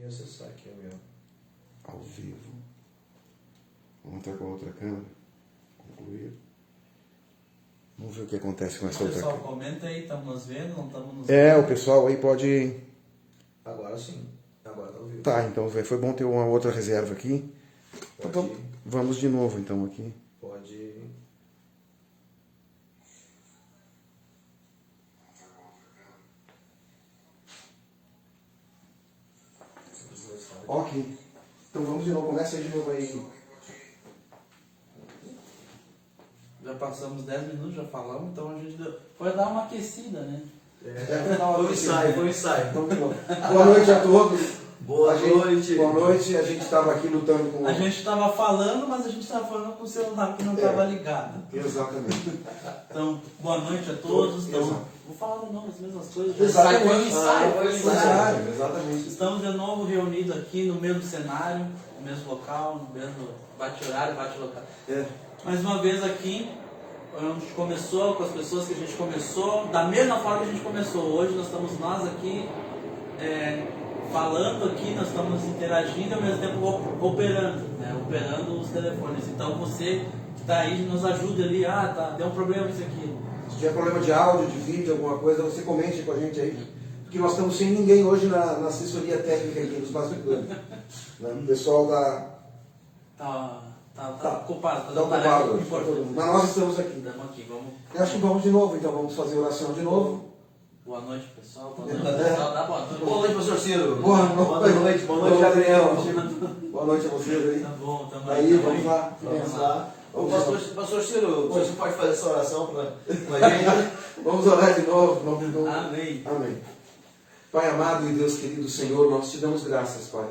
E acessar aqui o meu. Ao vivo. Vamos entrar com a outra câmera. Concluir. Vamos ver o que acontece com essa outra Pessoal, câmera. comenta aí, estamos nos vendo, não estamos nos É, vendo? o pessoal aí pode... Agora sim. Agora tá ao vivo. Tá, então foi bom ter uma outra reserva aqui. Pode Então, ir. vamos de novo então aqui. Pode ir. Ok. Então vamos de novo, começa aí de novo aí. Já passamos 10 minutos, já falamos, então a gente foi dar uma aquecida, né? Foi um ensaio, foi um ensaio. Então, de novo. Boa noite a todos. Boa noite. Boa noite. A gente estava aqui lutando com... A gente estava falando, mas a gente estava falando com o celular que não estava ligado. Exatamente. Então, boa noite a todos. Então, Exato. vou falar de novo as mesmas coisas. Exatamente. Foi um ensaio, foi um ensaio. Exatamente. Estamos de novo reunidos aqui no mesmo cenário, no mesmo local, no mesmo bate-horário, bate-local. É. Mais uma vez aqui, a gente começou com as pessoas que a gente começou, da mesma forma que a gente começou. Hoje nós estamos aqui falando aqui, nós estamos interagindo e ao mesmo tempo operando, né? Operando os telefones. Então você que está aí nos ajude ali, deu um problema isso aqui. Se tiver problema de áudio, de vídeo, alguma coisa, você comente com a gente aí. Porque nós estamos sem ninguém hoje na assessoria técnica aqui dos bastidores. Né? O pessoal Tá ocupado, tá ocupado hoje. Mas nós estamos aqui. Estamos aqui, vamos. Eu acho que vamos de novo, então vamos fazer oração de novo. Boa noite, pessoal. Boa noite, pessoal. Dá boa noite. Boa noite, professor Ciro. Boa noite. Boa noite, Gabriel. Boa noite a vocês aí. Tá bom, tamo Aí, vamos lá. Vamos lá. Ô, pastor Ciro, você pode fazer essa oração com a gente? Vamos orar de novo. Em nome do... Amém. Amém. Pai amado e Deus querido Senhor, nós te damos graças, Pai,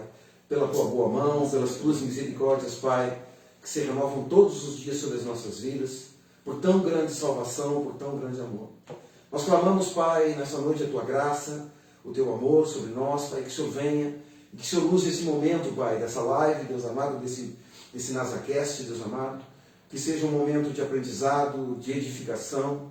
pela tua boa mão, pelas tuas misericórdias, Pai, que se renovam todos os dias sobre as nossas vidas, por tão grande salvação, por tão grande amor. Nós clamamos, Pai, nessa noite a tua graça, o teu amor sobre nós, Pai, que o Senhor venha e que o Senhor use esse momento, Pai, dessa live, Deus amado, desse NasaCast, Deus amado, que seja um momento de aprendizado, de edificação,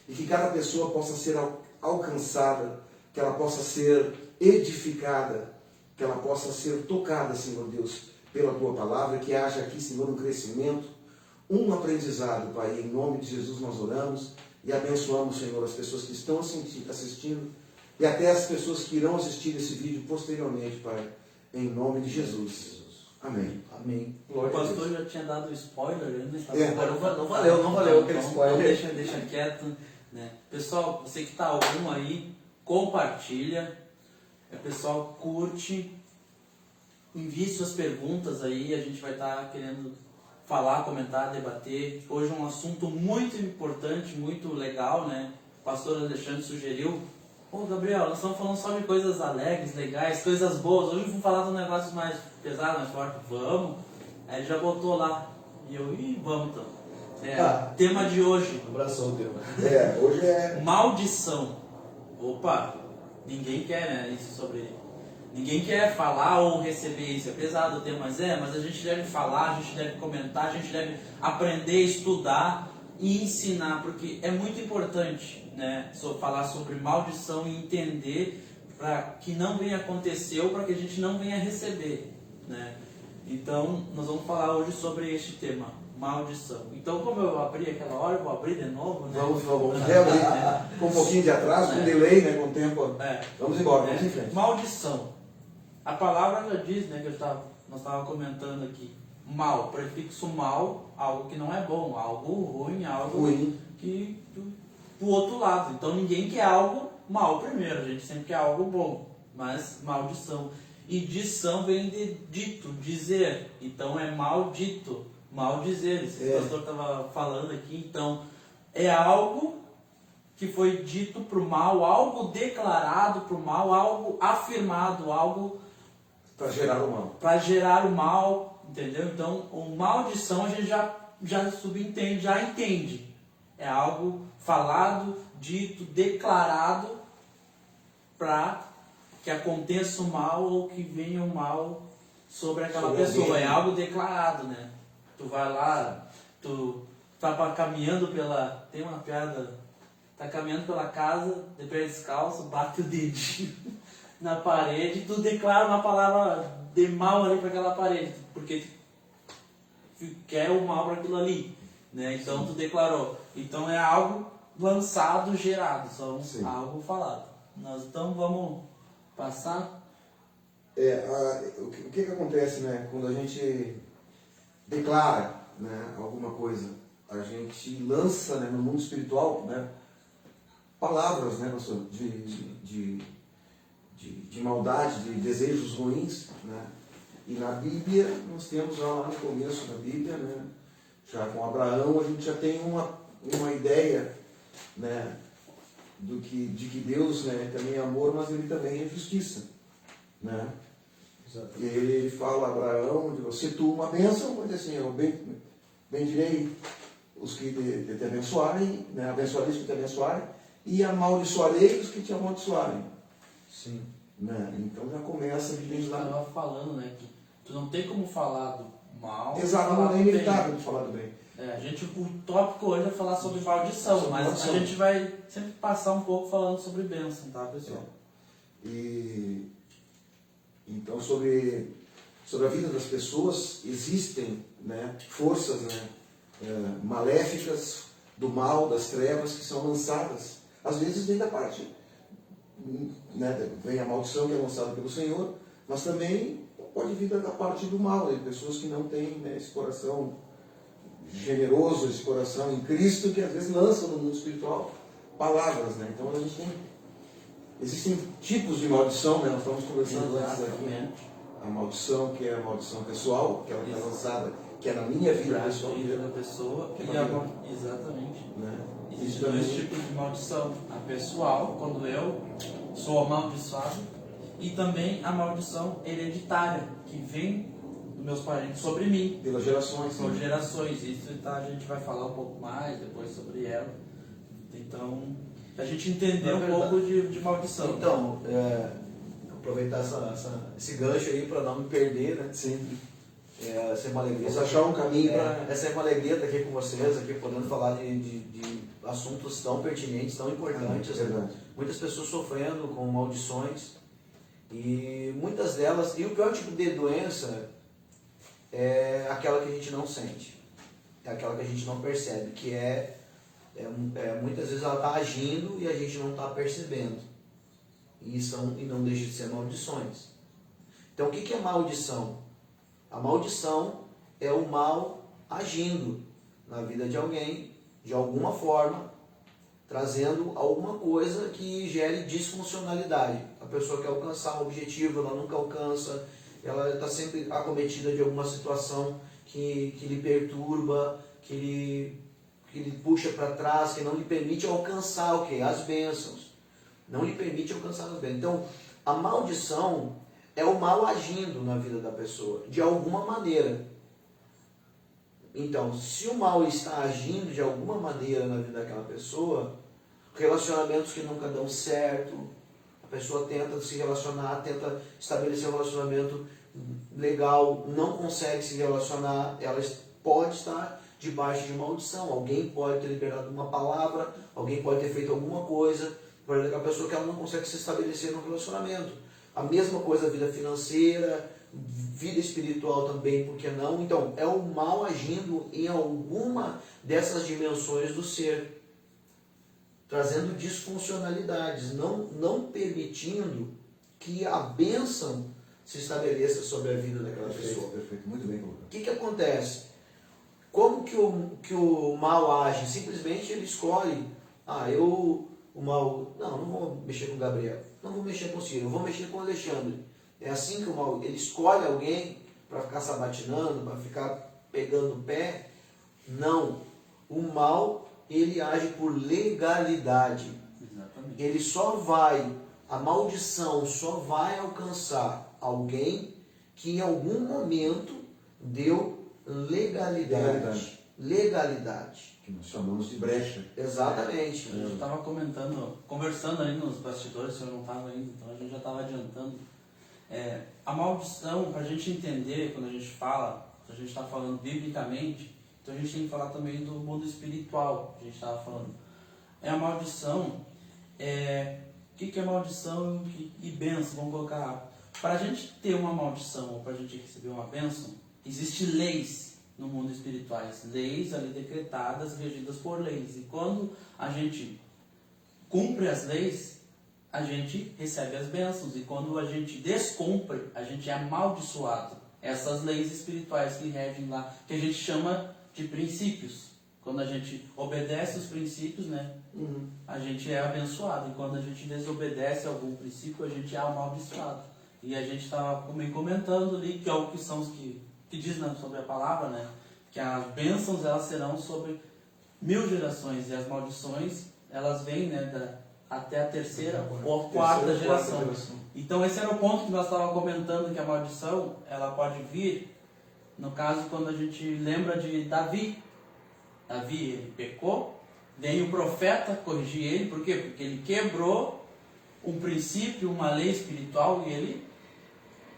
e que cada pessoa possa ser alcançada, que ela possa ser edificada, que ela possa ser tocada, Senhor Deus, pela tua palavra, que haja aqui, Senhor, um crescimento, um aprendizado, Pai. Em nome de Jesus nós oramos e abençoamos, Senhor, as pessoas que estão assistindo e até as pessoas que irão assistir esse vídeo posteriormente, Pai. Em nome de Jesus. Amém. Amém. O pastor já tinha dado spoiler, eu não estava Não valeu aquele spoiler. Então deixa quieto, né? Pessoal, você que está algum aí, compartilha. Pessoal, curte. Envie suas perguntas aí, a gente vai estar querendo falar, comentar, debater. Hoje é um assunto muito importante, muito legal, né? O pastor Alexandre sugeriu. Gabriel, nós estamos falando só de coisas alegres, legais, coisas boas. Hoje vamos falar de um negócio mais pesado, mais forte. Vamos. Aí ele já botou lá. E eu, vamos então. Tema de hoje. Abraçou o tema. Hoje é... Maldição. Opa, ninguém quer, né? Isso sobre... Ninguém quer falar ou receber isso. É pesado o tema, mas a gente deve falar, a gente deve comentar, a gente deve aprender, estudar e ensinar, porque é muito importante, né, falar sobre maldição e entender para que não venha acontecer ou para que a gente não venha receber, né? Então, nós vamos falar hoje sobre este tema, maldição. Então, como eu abri aquela hora, eu vou abrir de novo, né? Vamos reabrir. Com um pouquinho de atraso, com delay, né, com o tempo. Vamos embora, vamos em frente. Maldição. A palavra já diz, né, que nós estávamos comentando aqui. Mal, prefixo mal, algo que não é bom, algo ruim, algo ruim. Que do outro lado. Então ninguém quer algo mal primeiro, a gente sempre quer algo bom, mas maldição. E dição vem de dito, dizer. Então é maldito, maldizer. Isso que o pastor estava falando aqui. Então é algo que foi dito para o mal, algo declarado para o mal, algo afirmado, algo para gerar o mal. Para gerar o mal, entendeu? Então, maldição a gente já subentende, já entende. É algo falado, dito, declarado para que aconteça o mal ou que venha o mal sobre aquela pessoa. É algo declarado, né? Tu vai lá, tu tá caminhando pela... Tem uma piada... Tá caminhando pela casa, de pé descalço, bate o dedinho. na parede, tu declara uma palavra de mal ali para aquela parede, porque tu quer o mal para aquilo ali, né? Então tu declarou. Então é algo lançado, gerado, só Sim. algo falado. Nós então vamos passar. O que acontece, né? Quando a gente declara, né, alguma coisa, a gente lança, né, no mundo espiritual, né, palavras, né, pastor, de maldade, de desejos ruins, né? E na Bíblia, nós temos lá no começo da Bíblia, né, já com Abraão, a gente já tem uma ideia, né, de que Deus, né, também é amor, mas Ele também é justiça, né? E ele fala a Abraão, se tu uma bênção, mas assim, eu bendirei os que te abençoarem, né? Abençoarei os que te abençoarem, e amaldiçoarei os que te amaldiçoarem. Sim. Né? Então já começa A gente estava falando, né, que tu não tem como falar do mal. Exato, falar não é do bem. inevitável de falar do bem. O tópico hoje é falar sobre maldição, Sobre mas maldição. a gente vai sempre passar um pouco falando sobre bênção, tá, pessoal? E então sobre a vida das pessoas existem, né, forças, né, maléficas do mal, das trevas que são lançadas. Às vezes vem da parte, né, vem a maldição que é lançada pelo Senhor, mas também pode vir da parte do mal, de pessoas que não têm, né, esse coração generoso, esse coração em Cristo, que às vezes lançam no mundo espiritual palavras, né? Então a gente existem tipos de maldição, né? Nós estamos conversando antes aqui, né? A maldição que é a maldição pessoal, que ela é lançada, que é na minha vida pessoal, da pessoa que e é uma exatamente. né? Existem dois tipos de maldição: a pessoal, quando eu sou amaldiçoado, e também a maldição hereditária, que vem dos meus parentes sobre mim. Pelas gerações. São gerações. Isso tá, a gente vai falar um pouco mais depois sobre ela. Então, a gente entender um pouco de maldição. Então, aproveitar esse gancho aí para não me perder, né? Sim. Essa é uma alegria. Vamos achar um caminho para... Essa é uma alegria estar aqui com vocês, aqui podendo falar de assuntos tão pertinentes, tão importantes. Verdade. Muitas pessoas sofrendo com maldições e muitas delas... E o pior tipo de doença é aquela que a gente não sente. É aquela que a gente não percebe, que muitas vezes ela está agindo e a gente não está percebendo. E não deixa de ser maldições. Então o que é maldição? A maldição é o mal agindo na vida de alguém, de alguma forma, trazendo alguma coisa que gere disfuncionalidade. A pessoa quer alcançar um objetivo, ela nunca alcança, ela está sempre acometida de alguma situação que lhe perturba, que lhe puxa para trás, que não lhe permite alcançar o quê? As bênçãos. Não lhe permite alcançar as bênçãos. Então, a maldição é o mal agindo na vida da pessoa, de alguma maneira. Então, se o mal está agindo de alguma maneira na vida daquela pessoa, relacionamentos que nunca dão certo, a pessoa tenta se relacionar, tenta estabelecer um relacionamento legal, não consegue se relacionar, ela pode estar debaixo de maldição. Alguém pode ter liberado uma palavra, alguém pode ter feito alguma coisa, por exemplo, a pessoa que ela não consegue se estabelecer no relacionamento. A mesma coisa a vida financeira, vida espiritual também, por que não? Então, é o mal agindo em alguma dessas dimensões do ser, trazendo disfuncionalidades, não permitindo que a bênção se estabeleça sobre a vida daquela pessoa. Perfeito, muito bem colocado. O que acontece? Como que o mal age? Simplesmente ele escolhe, o mal, não vou mexer com o Gabriel, não vou mexer com o Ciro, eu vou mexer com o Alexandre. É assim que o mal, ele escolhe alguém para ficar sabatinando, para ficar pegando o pé. Não. O mal, ele age por legalidade. Exatamente. Ele a maldição só vai alcançar alguém que em algum momento deu legalidade. Legalidade. Que nós chamamos de brecha. Exatamente. A gente estava conversando ali nos bastidores, o senhor não estava ainda, então a gente já estava adiantando. A maldição, para a gente entender, quando a gente está falando biblicamente, então a gente tem que falar também do mundo espiritual, a gente estava falando. A maldição é que é maldição e bênção? Vamos colocar. Para a gente ter uma maldição ou para a gente receber uma bênção, existem leis no mundo espirituais. Leis ali decretadas, regidas por leis. E quando a gente cumpre as leis, a gente recebe as bênçãos. E quando a gente descumpre, a gente é amaldiçoado. Essas leis espirituais que regem lá, que a gente chama de princípios. Quando a gente obedece os princípios, né, a gente é abençoado. E quando a gente desobedece algum princípio, a gente é amaldiçoado. E a gente estava comentando ali que algo que são os que diz, né, sobre a palavra, né, que as bênçãos elas serão sobre 1000 gerações e as maldições elas vêm, né, até a terceira ou a quarta geração. Então esse era o ponto que nós estávamos comentando, que a maldição ela pode vir, no caso quando a gente lembra de Davi. Davi ele pecou, veio o profeta corrigir ele, por quê? Porque ele quebrou um princípio, uma lei espiritual e ele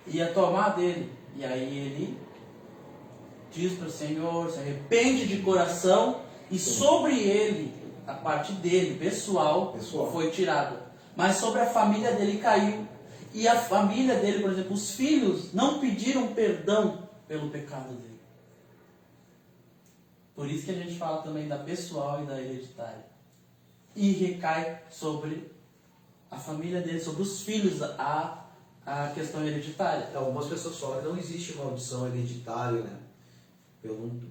ia tomar dele. E aí ele diz para o Senhor, se arrepende de coração e sobre ele, a parte dele, pessoal, foi tirada. Mas sobre a família dele caiu. E a família dele, por exemplo, os filhos não pediram perdão pelo pecado dele. Por isso que a gente fala também da pessoal e da hereditária. E recai sobre a família dele, sobre os filhos, a questão hereditária. Algumas pessoas falam que não existe maldição hereditária, né?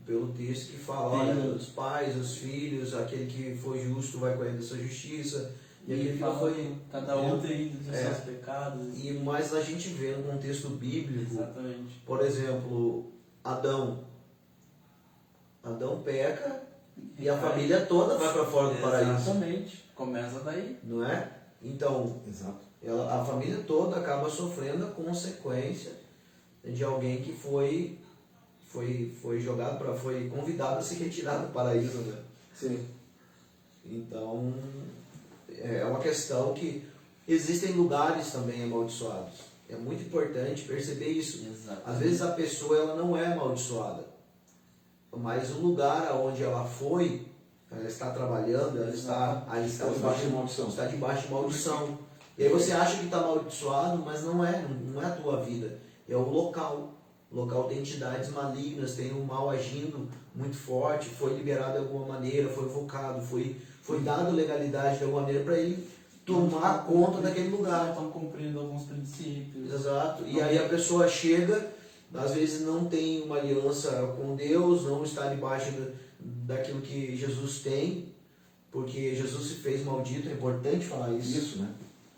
Pelo texto que fala, olha, os pais, os filhos, aquele que foi justo vai colher da sua justiça, e aquele que não foi... Cada um tem os seus pecados. Mas a gente vê no contexto bíblico, exatamente. Por exemplo, Adão peca e a família toda vai para fora do paraíso. Exatamente, começa daí. Não é? Então, a família toda acaba sofrendo a consequência de alguém que foi jogado foi convidado a se retirar do paraíso, né? Sim. Então, é uma questão que existem lugares também amaldiçoados. É muito importante perceber isso. Exatamente. Às vezes a pessoa ela não é amaldiçoada, mas o lugar onde ela foi, ela está trabalhando, ela está debaixo de maldição. Está debaixo de maldição. E aí você acha que está amaldiçoado, mas não é a tua vida, é o local. O local tem entidades malignas, tem um mal agindo muito forte, foi liberado de alguma maneira, foi invocado, foi dado legalidade de alguma maneira para ele tomar conta daquele lugar. Estão cumprindo alguns princípios. Exato. E aí a pessoa chega, às vezes não tem uma aliança com Deus, não está debaixo daquilo que Jesus tem, porque Jesus se fez maldito, é importante falar isso. Isso, né?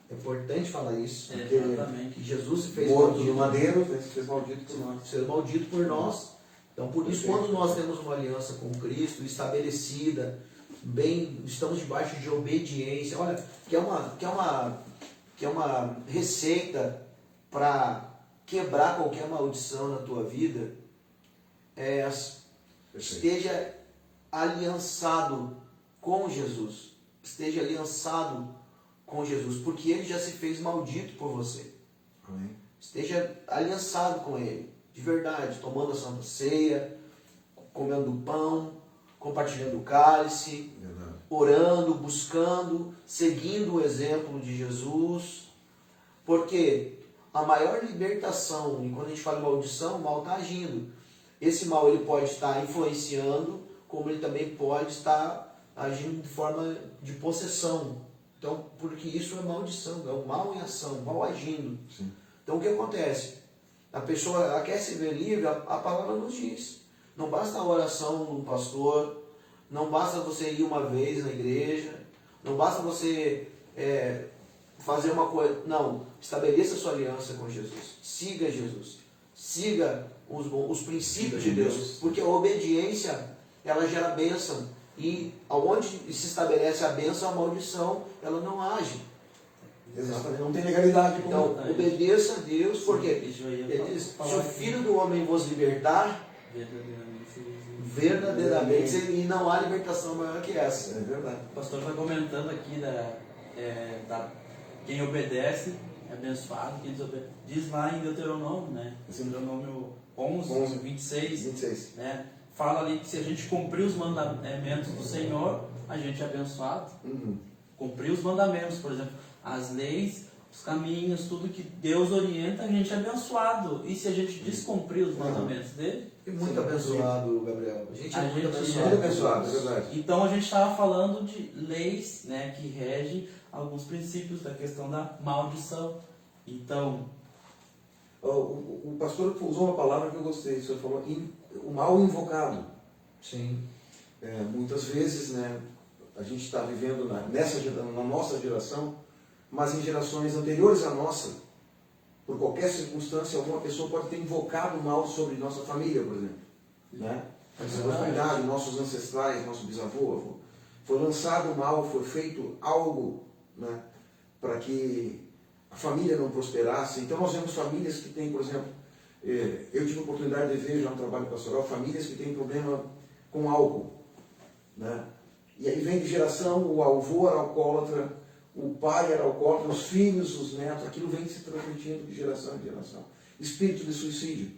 É importante falar isso. Exatamente. Que Jesus se fez morto maldito. no madeiro, se fez maldito por nós. Ser maldito por nós. Então, por isso, quando nós temos uma aliança com Cristo estabelecida, estamos debaixo de obediência. Olha, que é uma receita para quebrar qualquer maldição na tua vida. Esteja aliançado com Jesus. Esteja aliançado com Jesus, porque Ele já se fez maldito por você. Amém. Esteja aliançado com Ele, de verdade, tomando a Santa Ceia, comendo o pão, compartilhando o cálice, Verdade. orando, buscando, seguindo o exemplo de Jesus, porque a maior libertação, e quando a gente fala em maldição, o mal está agindo. Esse mal ele pode estar influenciando, como ele também pode estar agindo de forma de possessão. Então, porque isso é maldição, é o mal em ação, o mal agindo. Sim. Então, o que acontece? A pessoa ela quer se ver livre, a palavra nos diz. Não basta a oração de um pastor, não basta você ir uma vez na igreja, não basta você fazer uma coisa. Não, estabeleça sua aliança com Jesus. Siga Jesus. Siga os princípios de Deus. Porque a obediência, ela gera bênção. E aonde se estabelece a bênção, a maldição, ela não age. Exatamente. Não tem legalidade. Então, obedeça a Deus, porque ele diz, se o Filho do Homem vos libertar, verdadeiramente, e não há libertação maior que essa. É verdade. O pastor está comentando aqui quem obedece é abençoado, quem desobedece. Diz lá em Deuteronômio, né? Deuteronômio 11, 26. Né? Fala ali que se a gente cumprir os mandamentos do Senhor, a gente é abençoado. Uhum. Cumprir os mandamentos, por exemplo. as leis, os caminhos, tudo que Deus orienta, a gente é abençoado. E se a gente descumprir os mandamentos dele, E muito Sim, abençoado, Gabriel. A gente é A muito gente abençoado. Muito abençoado, é verdade. então a gente estava falando de leis, né, que regem alguns princípios da questão da maldição. Então, O pastor usou uma palavra que eu gostei, o senhor falou, o mal invocado. Sim. Muitas vezes, né, a gente está vivendo na nossa geração, mas em gerações anteriores à nossa, por qualquer circunstância, alguma pessoa pode ter invocado o mal sobre nossa família, por exemplo. Né? Nossa família, nossos ancestrais, nosso bisavô, avô. Foi lançado o mal, foi feito algo, né, para que a família não prosperasse. Então nós vemos famílias que têm, por exemplo, eu tive a oportunidade de ver já no trabalho pastoral, famílias que têm problema com álcool. Né? E aí vem de geração, o avô era alcoólatra, o pai era alcoólatra, os filhos, os netos, aquilo vem se transmitindo de geração em geração. Espírito de suicídio.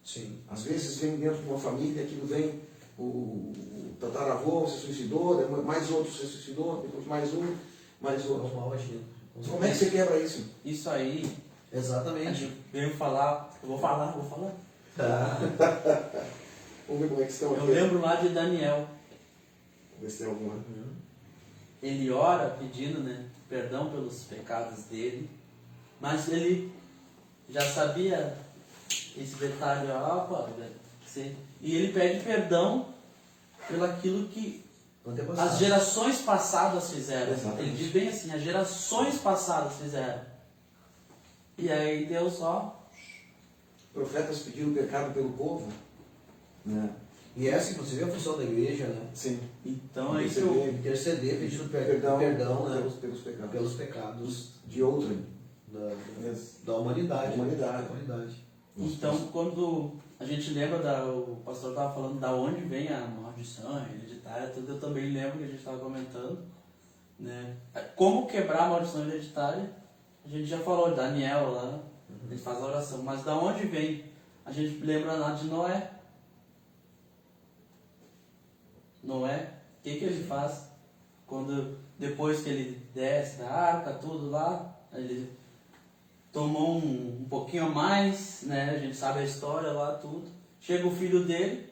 Sim. Às vezes vem dentro de uma família, aquilo vem, o tataravô se suicidou, mais outro se suicidou, depois mais um, mais outro. É o mal agindo. Como é que você quebra isso? isso aí, a Exatamente. gente veio falar, eu vou falar. Tá. Vamos ver como é que estão Eu aqui. lembro lá de Daniel, Vamos ver se tem alguma. ele ora pedindo, né, perdão pelos pecados dele, mas ele já sabia esse detalhe, e ele pede perdão pelo aquilo que as gerações passadas fizeram. Exatamente. Ele diz bem assim, as gerações passadas fizeram. E aí Deus Profetas pediram pecado pelo povo. Né? E essa, inclusive, é a função da igreja, né? Sim. então aí que eu, Interceder, pedindo Perdão, né? pelos pecados. Pelos pecados De outrem. da humanidade. Da humanidade. Da humanidade. então quando a gente lembra o pastor estava falando da onde vem a maldição, a hereditária, tudo, eu também lembro que a gente estava comentando, né? Como quebrar a maldição hereditária, a gente já falou, Daniel lá, ele faz a oração, mas da onde vem? A gente lembra lá de Noé. Noé, o que ele faz? Depois que ele desce da arca, tudo lá, ele tomou um pouquinho a mais, né? A gente sabe a história lá, tudo. Chega o filho dele,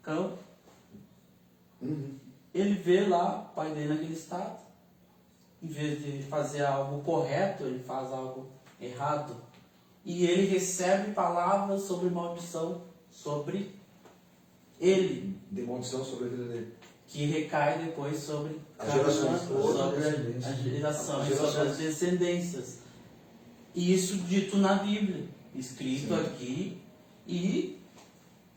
Cão, ele vê lá o pai dele naquele estado. Em vez de fazer algo correto, ele faz algo errado. E ele recebe palavras sobre maldição sobre ele, De maldição sobre a vida dele. que recai depois sobre As gerações. sobre as gerações, sobre as descendências. E isso dito na Bíblia, escrito Sim. aqui, e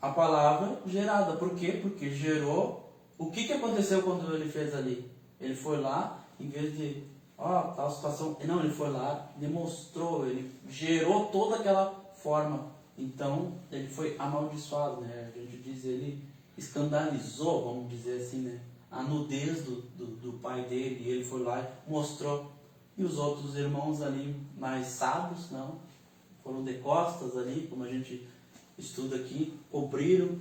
a palavra gerada. Por quê? Porque gerou. O que aconteceu quando ele fez ali? Ele foi lá, em vez de, tal situação. Não, ele foi lá, demonstrou, ele gerou toda aquela forma. Então, ele foi amaldiçoado, né? A gente diz, ele escandalizou, vamos dizer assim, né? A nudez do pai dele, e ele foi lá e mostrou. E os outros irmãos ali, mais sábios, não, foram de costas ali, como a gente estuda aqui, cobriram,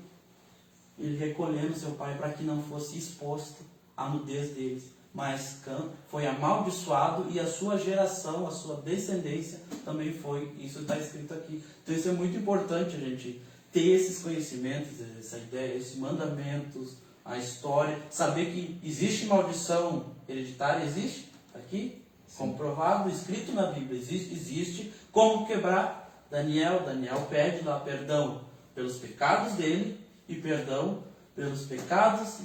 ele recolhendo seu pai para que não fosse exposto à nudez deles. Mas Cã foi amaldiçoado e a sua geração, a sua descendência também foi. Isso está escrito aqui. Então isso é muito importante a gente ter esses conhecimentos, essa ideia, esses mandamentos, a história, saber que existe maldição hereditária, existe aqui, comprovado, escrito na Bíblia, existe. Como quebrar? Daniel pede lá perdão pelos pecados dele e perdão pelos pecados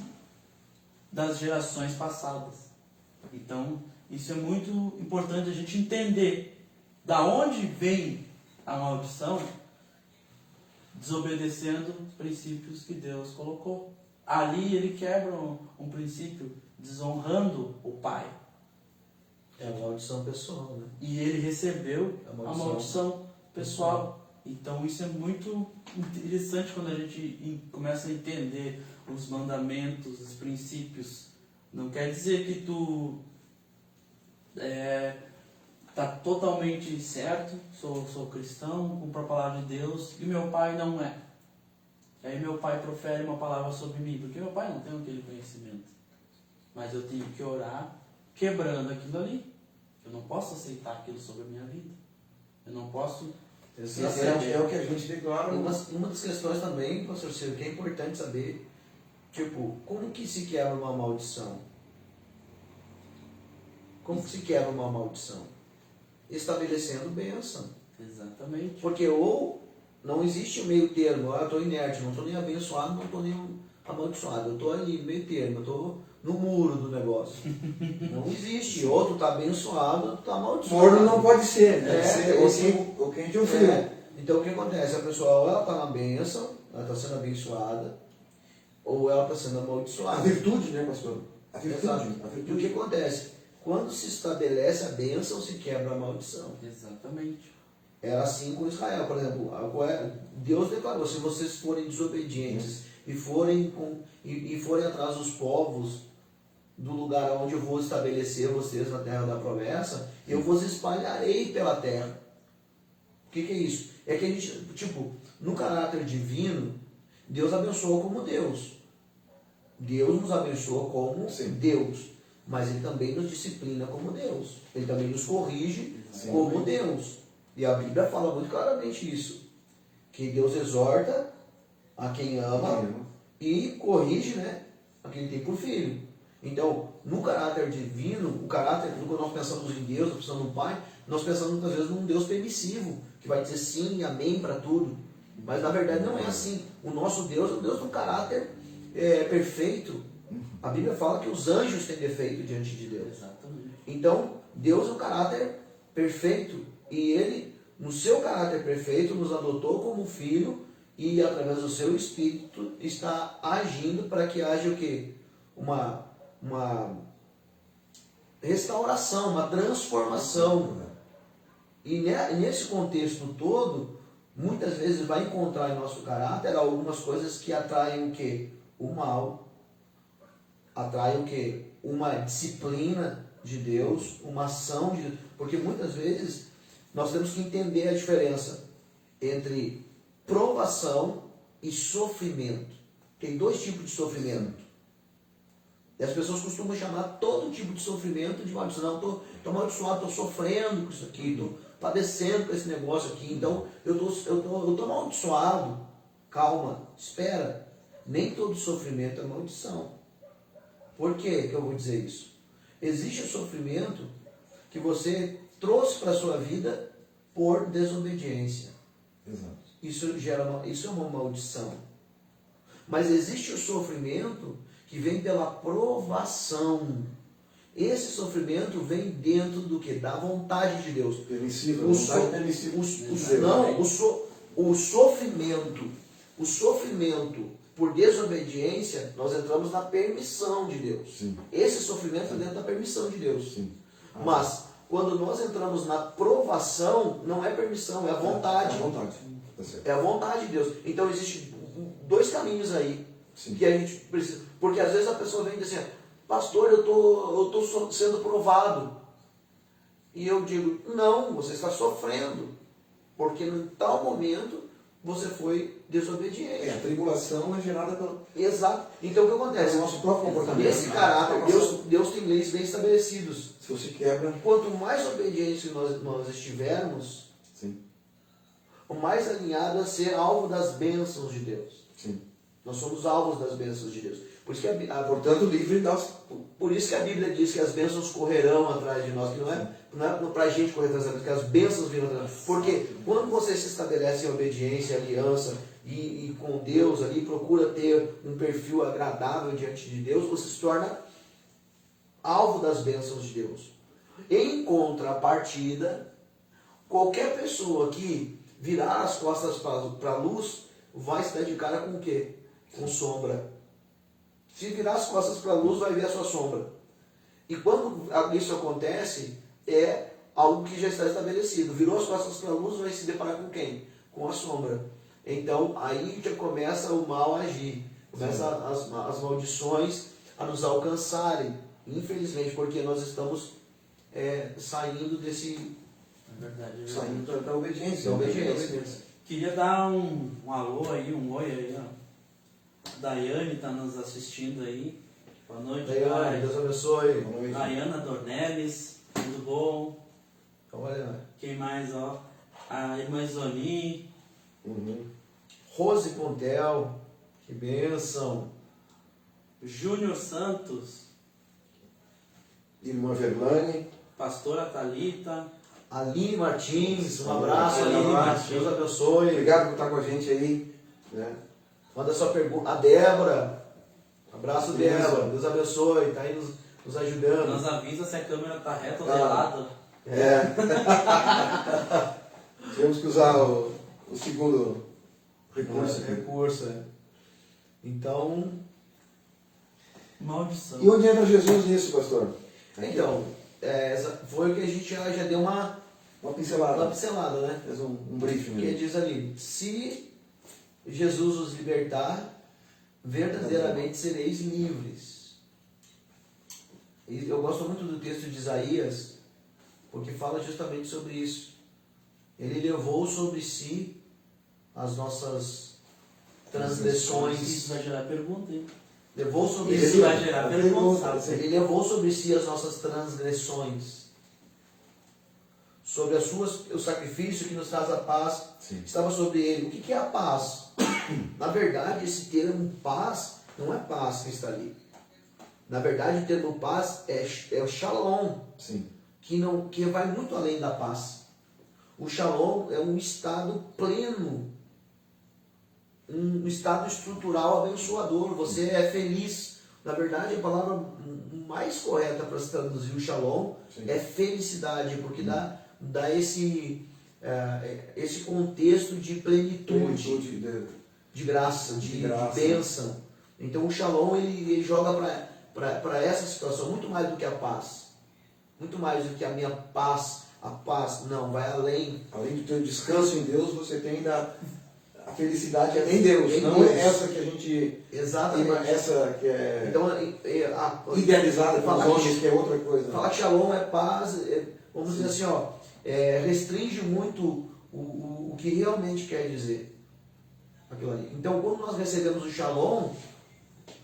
das gerações passadas. Então, isso é muito importante a gente entender da onde vem a maldição, desobedecendo os princípios que Deus colocou. Ali ele quebra um princípio, desonrando o pai. É a maldição pessoal, né? E ele recebeu A a maldição maldição pessoal. Então isso é muito interessante quando a gente começa a entender os mandamentos, os princípios. Não quer dizer que tu está totalmente certo, sou cristão, cumpro a palavra de Deus, e meu pai não é. Aí meu pai profere uma palavra sobre mim, porque meu pai não tem aquele conhecimento. Mas eu tenho que orar quebrando aquilo ali. Eu não posso aceitar aquilo sobre a minha vida. Eu não posso... Exatamente, é o que a gente declara. Uma das questões também, pastor Silvio, que é importante saber, tipo, como que se quebra uma maldição? Como que se quebra uma maldição? Estabelecendo bênção. Exatamente. Porque ou não existe o meio termo, eu estou inerte, não estou nem abençoado, não estou nem amaldiçoado, eu estou ali no meio termo, eu estou no muro do negócio. Não existe, ou tu está abençoado, ou tu está amaldiçoado. Morno não pode ser, deve ser esse- o quente ou frio. Então o que acontece? A pessoa ou ela está na bênção, ela está sendo abençoada, ou ela está sendo A amaldiçoada. virtude, né, pastor? A Exato. virtude. A E o virtude. que acontece? Quando se estabelece a bênção, se quebra a maldição. Exatamente. Era assim com Israel, por exemplo. Deus declarou: se vocês forem desobedientes e forem atrás dos povos do lugar onde eu vou estabelecer vocês na terra da promessa, eu vos espalharei pela terra. O que é isso? É que a gente, tipo, no caráter divino, Deus abençoa como Deus. Deus nos abençoa como Sim. Deus. Mas Ele também nos disciplina como Deus. Ele também nos corrige Sim. como Deus. E a Bíblia fala muito claramente isso. Que Deus exorta a quem ama e corrige, né, a quem tem por filho. Então, no caráter divino, o caráter, quando nós pensamos em Deus, nós pensamos no Pai, nós pensamos muitas vezes num Deus permissivo, que vai dizer sim e amém para tudo. Mas na verdade não é assim. O nosso Deus é um Deus de um caráter perfeito. A Bíblia fala que os anjos têm defeito diante de Deus. Exatamente. Então, Deus é um caráter perfeito. E Ele, no seu caráter perfeito, nos adotou como filho e, através do seu Espírito, está agindo para que haja o quê? Uma restauração, uma transformação. E nesse contexto todo, muitas vezes vai encontrar em nosso caráter algumas coisas que atraem o quê? O mal. Atraem o quê? Uma disciplina de Deus, uma ação de Deus. Porque muitas vezes nós temos que entender a diferença entre provação e sofrimento. Tem dois tipos de sofrimento. E as pessoas costumam chamar todo tipo de sofrimento de maldição. Não, estou amaldiçoado, estou sofrendo com isso aqui, estou padecendo com esse negócio aqui, então eu tô amaldiçoado. Calma, espera. Nem todo sofrimento é maldição. Por que eu vou dizer isso? Existe o sofrimento que você trouxe para a sua vida por desobediência. Exato. Isso é uma maldição. Mas existe o sofrimento que vem pela provação. Esse sofrimento vem dentro do que? Da vontade de Deus. Permissivo, O vontade so- permissiva. o sofrimento por desobediência, nós entramos na permissão de Deus. Sim. Esse sofrimento é dentro da permissão de Deus. Sim. Mas, quando nós entramos na provação, não é permissão, é a vontade. É a vontade. Tá certo. É a vontade de Deus. Então, existem dois caminhos aí. Sim. Que a gente precisa. Porque às vezes a pessoa vem e diz assim: pastor, eu tô sendo provado. E eu digo: não, você está sofrendo. Porque em tal momento você foi desobediente. A tribulação é gerada pelo Exato. Então o que acontece? É o nosso próprio comportamento. Nesse caráter, Deus tem leis bem estabelecidos. Se você quebra. Quanto mais obedientes nós estivermos, Sim. o mais alinhado a ser alvo das bênçãos de Deus. Sim. Nós somos alvos das bênçãos de Deus. Por isso que Portanto, livre das. por isso que a Bíblia diz que as bênçãos correrão atrás de nós, que não é para a gente correr atrás delas, que as bênçãos virão atrás. Porque quando você se estabelece em obediência, aliança e com Deus ali, procura ter um perfil agradável diante de Deus, você se torna alvo das bênçãos de Deus. Em contrapartida, qualquer pessoa que virar as costas para a luz vai se dar de cara com o quê? Com sombra. Se virar as costas para a luz, vai ver a sua sombra. E quando isso acontece, é algo que já está estabelecido. Virou as costas para a luz, vai se deparar com quem? Com a sombra. Então, aí já começa o mal a agir. Começa as maldições a nos alcançarem. Infelizmente, porque nós estamos saindo desse... É verdade. Saindo da obediência. Da obediência. Queria dar um alô aí, um oi aí, ó. Daiane está nos assistindo aí. Boa noite, Daiane, Deus abençoe. Boa noite. Daiana Dornelles, tudo bom? Olha, Quem mais, ó? A irmã Zoni, Uhum. Rose Pontel, que bênção. Júnior Santos, Irmã Verlane. pastora Thalita, Aline Martins, um abraço, Aline Aline. Martins. Deus abençoe. Obrigado por estar com a gente aí. Né? Manda sua pergunta. A Débora. Abraço, Beleza. Débora. Deus abençoe. Está aí nos ajudando. nos avisa se a câmera tá reta ou Ah. de lado. É. Tivemos que usar o segundo recurso. Recurso, é. Então, Maldição. E onde entra Jesus nisso, pastor? então foi o que a gente já deu uma Uma pincelada. pincelada, né? Fez um briefing. Porque diz ali, se Jesus os libertar, verdadeiramente sereis livres. E eu gosto muito do texto de Isaías, porque fala justamente sobre isso. Ele levou sobre si as nossas transgressões. Isso vai gerar pergunta, hein? Levou sobre Isso si. vai gerar pergunta. Ele levou sobre si as nossas transgressões. Sobre o sacrifício que nos traz a paz, Sim. estava sobre ele. O que é a paz? Na verdade, esse termo paz não é paz que está ali. Na verdade, o termo paz é o shalom, Sim. que vai muito além da paz. O shalom é um estado pleno, um estado estrutural abençoador. Você é feliz. Na verdade, a palavra mais correta para se traduzir o shalom Sim. é felicidade, porque dá esse contexto de plenitude, Plenitude de graça, de graça. bênção. Então o shalom ele joga para essa situação muito mais do que a paz. Muito mais do que a minha paz. A paz, não, vai além. Além do teu descanso em Deus, você tem a felicidade em Deus. Em Não Deus. é essa que a gente... Exatamente. Essa que é Então, idealizada pelos falar homens, que é outra coisa. falar que shalom é paz, vamos dizer assim, restringe muito o que realmente quer dizer aquilo ali. Então, quando nós recebemos o shalom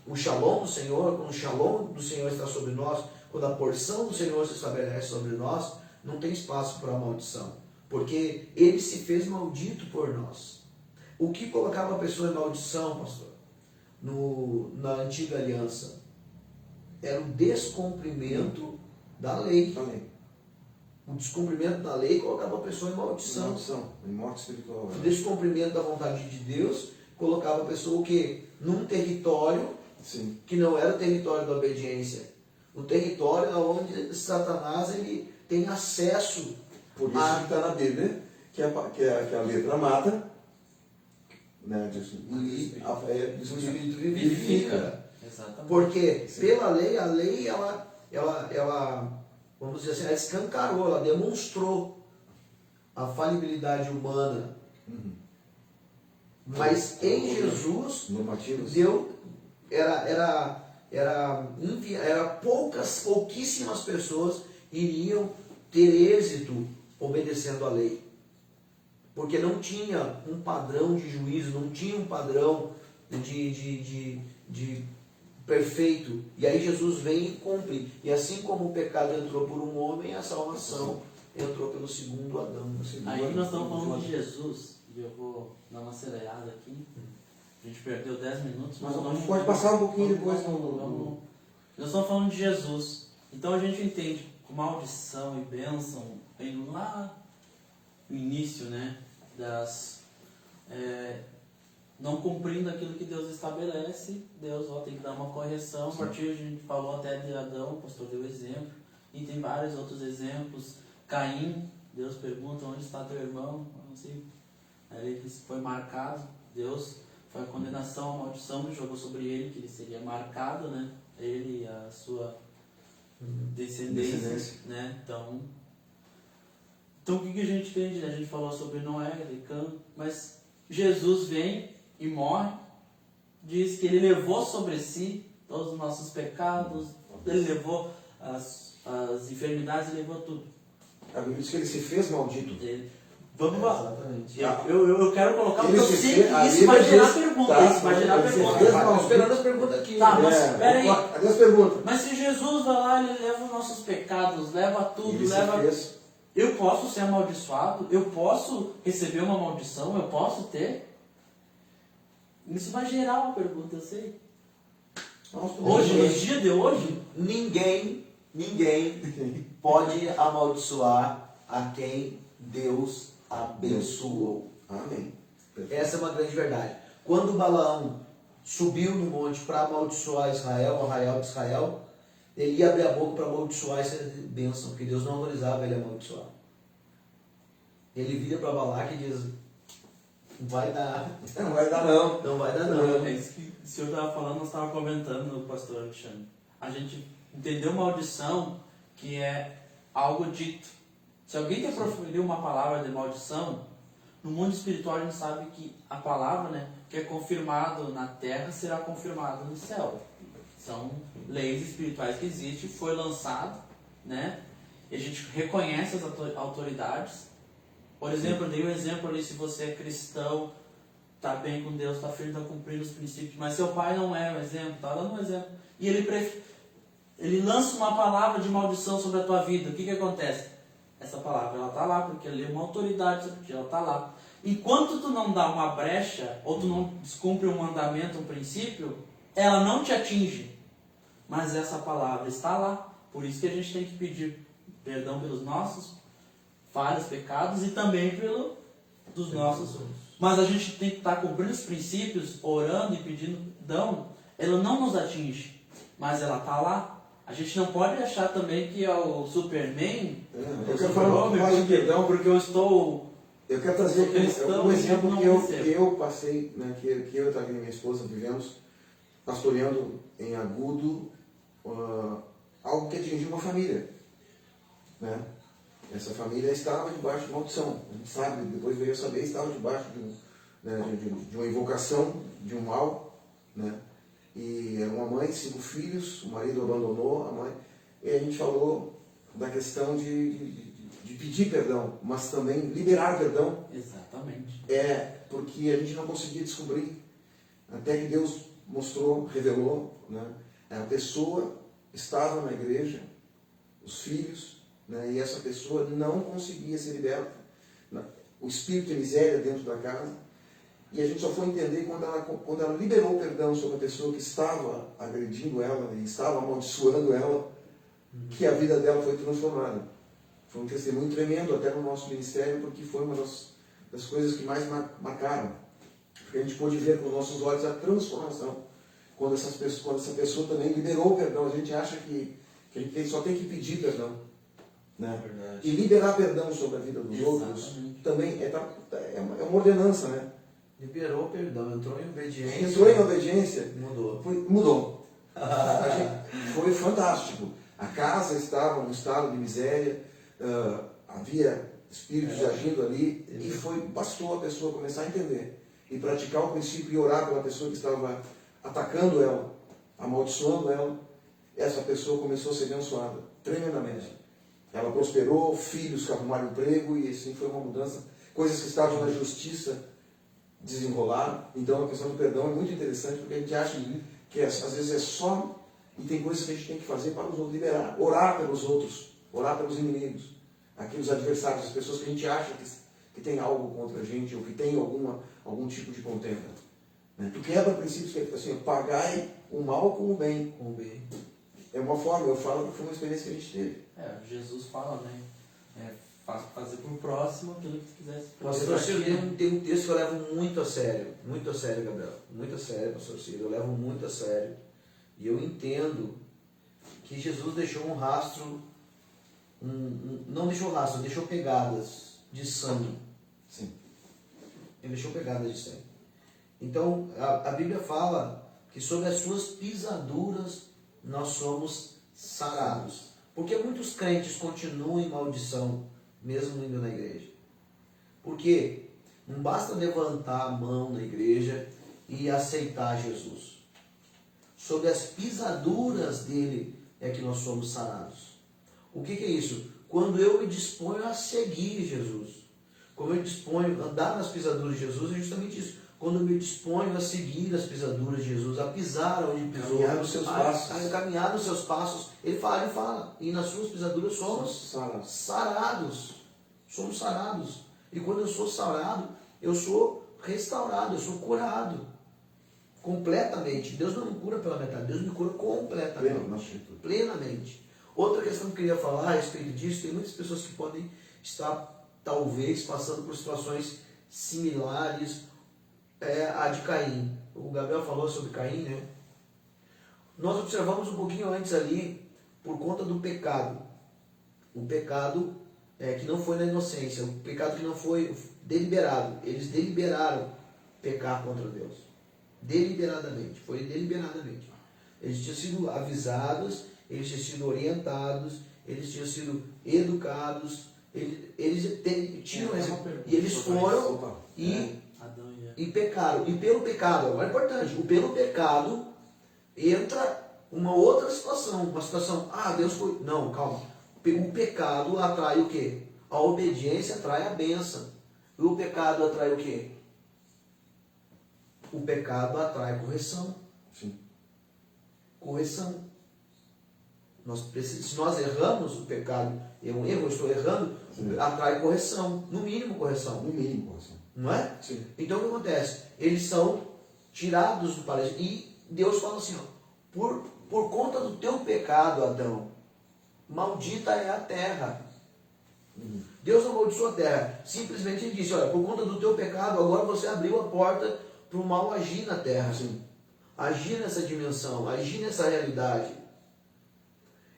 do Senhor, quando o shalom do Senhor está sobre nós, quando a porção do Senhor se estabelece sobre nós, não tem espaço para maldição, porque Ele se fez maldito por nós. O que colocava a pessoa em maldição, pastor, na antiga aliança, era o descumprimento da lei. Também. O descumprimento da lei colocava a pessoa em maldição. Maldição, em morte espiritual. O descumprimento da vontade de Deus colocava a pessoa o quê? Num território Sim. que não era o território da obediência. O território onde Satanás ele tem acesso. Por isso que está na Bíblia, que a letra mata, né? E O o Espírito vivifica. Vivifica. Exatamente. Porque Sim. pela lei, a lei ela vamos dizer assim, ela escancarou, ela demonstrou a falibilidade humana. Uhum. Mas em Jesus, Normativos. pouquíssimas pessoas iriam ter êxito obedecendo a lei. Porque não tinha um padrão de juízo, não tinha um padrão de perfeito. E aí Jesus vem e cumpre. E assim como o pecado entrou por um homem, a salvação entrou pelo segundo Adão. Aí nós estamos falando de Jesus, e eu vou dar uma acelerada aqui. A gente perdeu 10 minutos, Mas vamos- pode passar um pouquinho vamos- depois vamos- Nós estamos falando de Jesus. Então a gente entende que maldição e bênção vem lá no início, né? Não cumprindo aquilo que Deus estabelece, Deus tem que dar uma correção. A partir, a gente falou até de Adão, o pastor deu exemplo, e tem vários outros exemplos. Caim, Deus pergunta: onde está teu irmão? Não sei. Aí ele disse: foi marcado. Deus foi a condenação, a maldição que jogou sobre ele, que ele seria marcado, né? Ele e a sua descendência, né? Então o que a gente entende? A gente falou sobre Noé, Cã, mas Jesus vem e morre, diz que ele levou sobre si todos os nossos pecados, ele levou as enfermidades, ele levou tudo. A Bíblia diz que ele se fez maldito. Vamos lá. Exatamente. Eu quero colocar, porque eu Eles sei que a isso Bíblia vai gerar diz, pergunta. tá? Isso vai gerar Eles pergunta. diz, Estamos esperando as perguntas aqui. Tá, mas peraí. Cadê as perguntas? Mas se Jesus vai lá, ele leva os nossos pecados, leva tudo, Ele se leva. fez. Eu posso ser amaldiçoado? Eu posso receber uma maldição? Eu posso ter? Isso vai gerar uma pergunta, eu sei. Hoje, nos dias de hoje, Ninguém pode amaldiçoar a quem Deus abençoou. Amém. Essa é uma grande verdade. Quando Balaão subiu no monte para amaldiçoar Israel, o arraial de Israel, ele ia abrir a boca para amaldiçoar essa bênção, porque Deus não autorizava ele a amaldiçoar. Ele vira para Balaque e diz: não vai dar, Não vai dar não. não vai dar não. é isso que o senhor estava falando, nós estávamos comentando no pastor Alexandre. A gente entendeu maldição, que é algo dito. Se alguém quer proferir uma palavra de maldição, no mundo espiritual a gente sabe que a palavra, né, que é confirmado na terra, será confirmado no céu. São leis espirituais que existem, foi lançado, né, e a gente reconhece as autoridades. Por exemplo, eu dei um exemplo ali, se você é cristão, está bem com Deus, está firme, está cumprindo os princípios, mas seu pai não é um exemplo, está dando um exemplo, e ele lança uma palavra de maldição sobre a tua vida. O que acontece? Essa palavra, ela está lá, porque ele é uma autoridade sobre ti, ela está lá. Enquanto tu não dá uma brecha, ou tu não descumpre um mandamento, um princípio, ela não te atinge. Mas essa palavra está lá. Por isso que a gente tem que pedir perdão pelos nossos falhas, pecados e também dos nossos. Mas a gente tem que estar cumprindo os princípios, orando e pedindo perdão. Ela não nos atinge, mas ela está lá. A gente não pode achar também que é o Superman, Eu quero falar mais de perdão, porque eu estou... eu quero trazer cristão, um exemplo não que eu recebo. passei, né, que eu e a minha esposa vivemos, pastoreando em Agudo, algo que atingiu uma família. Né? Essa família estava debaixo de maldição. A gente sabe, depois veio a saber, estava debaixo de uma invocação de um mal. Né? E era uma mãe, 5 filhos, o marido abandonou a mãe. E a gente falou da questão de pedir perdão, mas também liberar perdão. Exatamente. Porque a gente não conseguia descobrir. Até que Deus mostrou, revelou, né? A pessoa estava na igreja, os filhos, né? E essa pessoa não conseguia ser liberta. O espírito de miséria dentro da casa. E a gente só foi entender quando ela liberou o perdão sobre a pessoa que estava agredindo ela e estava amaldiçoando ela, que a vida dela foi transformada. Foi um testemunho tremendo até no nosso ministério, porque foi uma das coisas que mais marcaram. Porque a gente pôde ver com nossos olhos a transformação. Quando essa pessoa também liberou o perdão. A gente acha que a gente só tem que pedir perdão. Né? E liberar perdão sobre a vida dos outros também é uma ordenança, né? Liberou o perdão, entrou em obediência. Entrou em obediência. Mudou. Mudou. Foi fantástico. A casa estava num estado de miséria, havia espíritos agindo ali, e bastou a pessoa começar a entender e praticar o princípio e orar pela pessoa que estava atacando ela, amaldiçoando ela. Essa pessoa começou a ser abençoada tremendamente. Ela prosperou, filhos que arrumaram emprego, e assim foi uma mudança. Coisas que estavam na justiça desenrolar. Então a questão do perdão é muito interessante, porque a gente acha que às vezes é só, e tem coisas que a gente tem que fazer para os outros, liberar, orar pelos outros, orar pelos inimigos, aqueles adversários, as pessoas que a gente acha que tem algo contra a gente, ou que tem algum tipo de contenda. Né? Tu quebra princípios que é assim, pagai o mal com o bem. Com o bem. É uma forma, eu falo que foi uma experiência que a gente teve. Jesus fala, né? Fazer para o próximo aquilo que tu quisesse. Pastor Ciro, tem um texto que eu levo muito a sério, Gabriel, muito a sério, pastor Ciro, eu levo muito a sério, e eu entendo que Jesus deixou um rastro, não deixou rastro, deixou pegadas de sangue. Sim. Ele deixou pegadas de sangue. Então, a Bíblia fala que sobre as suas pisaduras nós somos sarados. Porque muitos crentes continuam em maldição, mesmo indo na igreja. Porque não basta levantar a mão na igreja e aceitar Jesus. Sobre as pisaduras dele é que nós somos sarados. O que é isso? Quando eu me disponho a seguir Jesus. como eu disponho, andar nas pisaduras de Jesus é justamente isso. Quando eu me disponho a seguir as pisaduras de Jesus, a pisar onde pisou, Caminhar nos seus passos. a caminhar nos seus passos, ele fala, e nas suas pisaduras somos sarados. Somos sarados. E quando eu sou sarado, eu sou restaurado, eu sou curado. Completamente. Deus não me cura pela metade, Deus me cura completamente. Plenamente. Outra questão que eu queria falar a respeito disso, tem muitas pessoas que podem estar, talvez, passando por situações similares à de Caim. O Gabriel falou sobre Caim, né? Nós observamos um pouquinho antes ali, por conta do pecado. O pecado que não foi na inocência, o pecado que não foi deliberado. Eles deliberaram pecar contra Deus. Deliberadamente, foi deliberadamente. Eles tinham sido avisados, eles tinham sido orientados, eles tinham sido educados, eles tinham e eles foram e pecaram. E pelo pecado, agora é importante, pelo pecado entra uma outra situação, uma situação, Deus foi... Não, calma. O pecado atrai o quê? A obediência atrai a bênção. E o pecado atrai o quê? O pecado atrai correção. Sim. Correção. Se nós erramos, o pecado é um erro, eu estou errando, atrai correção. No mínimo correção. No mínimo correção. Não é? Sim. Então o que acontece? Eles são tirados do paraíso. E Deus fala assim, por conta do teu pecado, Adão, maldita é a terra. Deus não amaldiçoou a terra. Simplesmente ele disse, por conta do teu pecado, agora você abriu a porta para o mal agir na terra. Sim. Agir nessa dimensão, agir nessa realidade.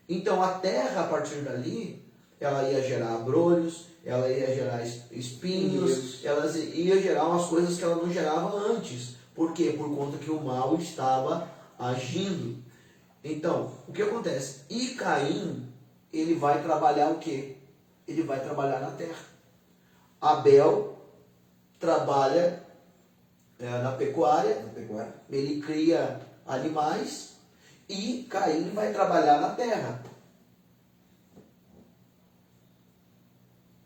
Então a terra, a partir dali, ela ia gerar abrolhos, ela ia gerar espinhos, ela ia gerar umas coisas que ela não gerava antes. Por quê? Por conta que o mal estava agindo. Então, o que acontece? E Caim, ele vai trabalhar o quê? Ele vai trabalhar na terra. Abel trabalha na pecuária, ele cria animais, e Caim vai trabalhar na terra.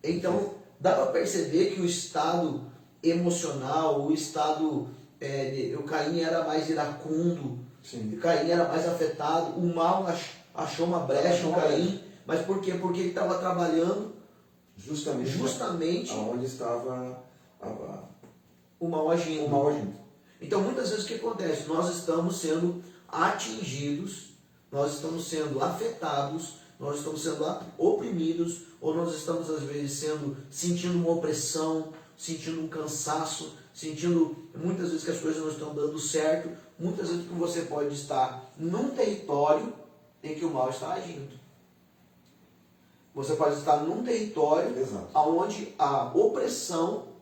Então, dá para perceber que o estado emocional, o estado... o Caim era mais iracundo, o Caim era mais afetado, o mal achou uma brecha no Caim, mas por quê? Porque ele estava trabalhando justamente onde estava o mal agindo. Então, muitas vezes o que acontece? Nós estamos sendo atingidos, nós estamos sendo afetados, nós estamos sendo oprimidos, ou nós estamos, às vezes, sentindo uma opressão, sentindo um cansaço, sentindo muitas vezes que as coisas não estão dando certo, muitas vezes que você pode estar num território em que o mal está agindo. Você pode estar num território onde a opressão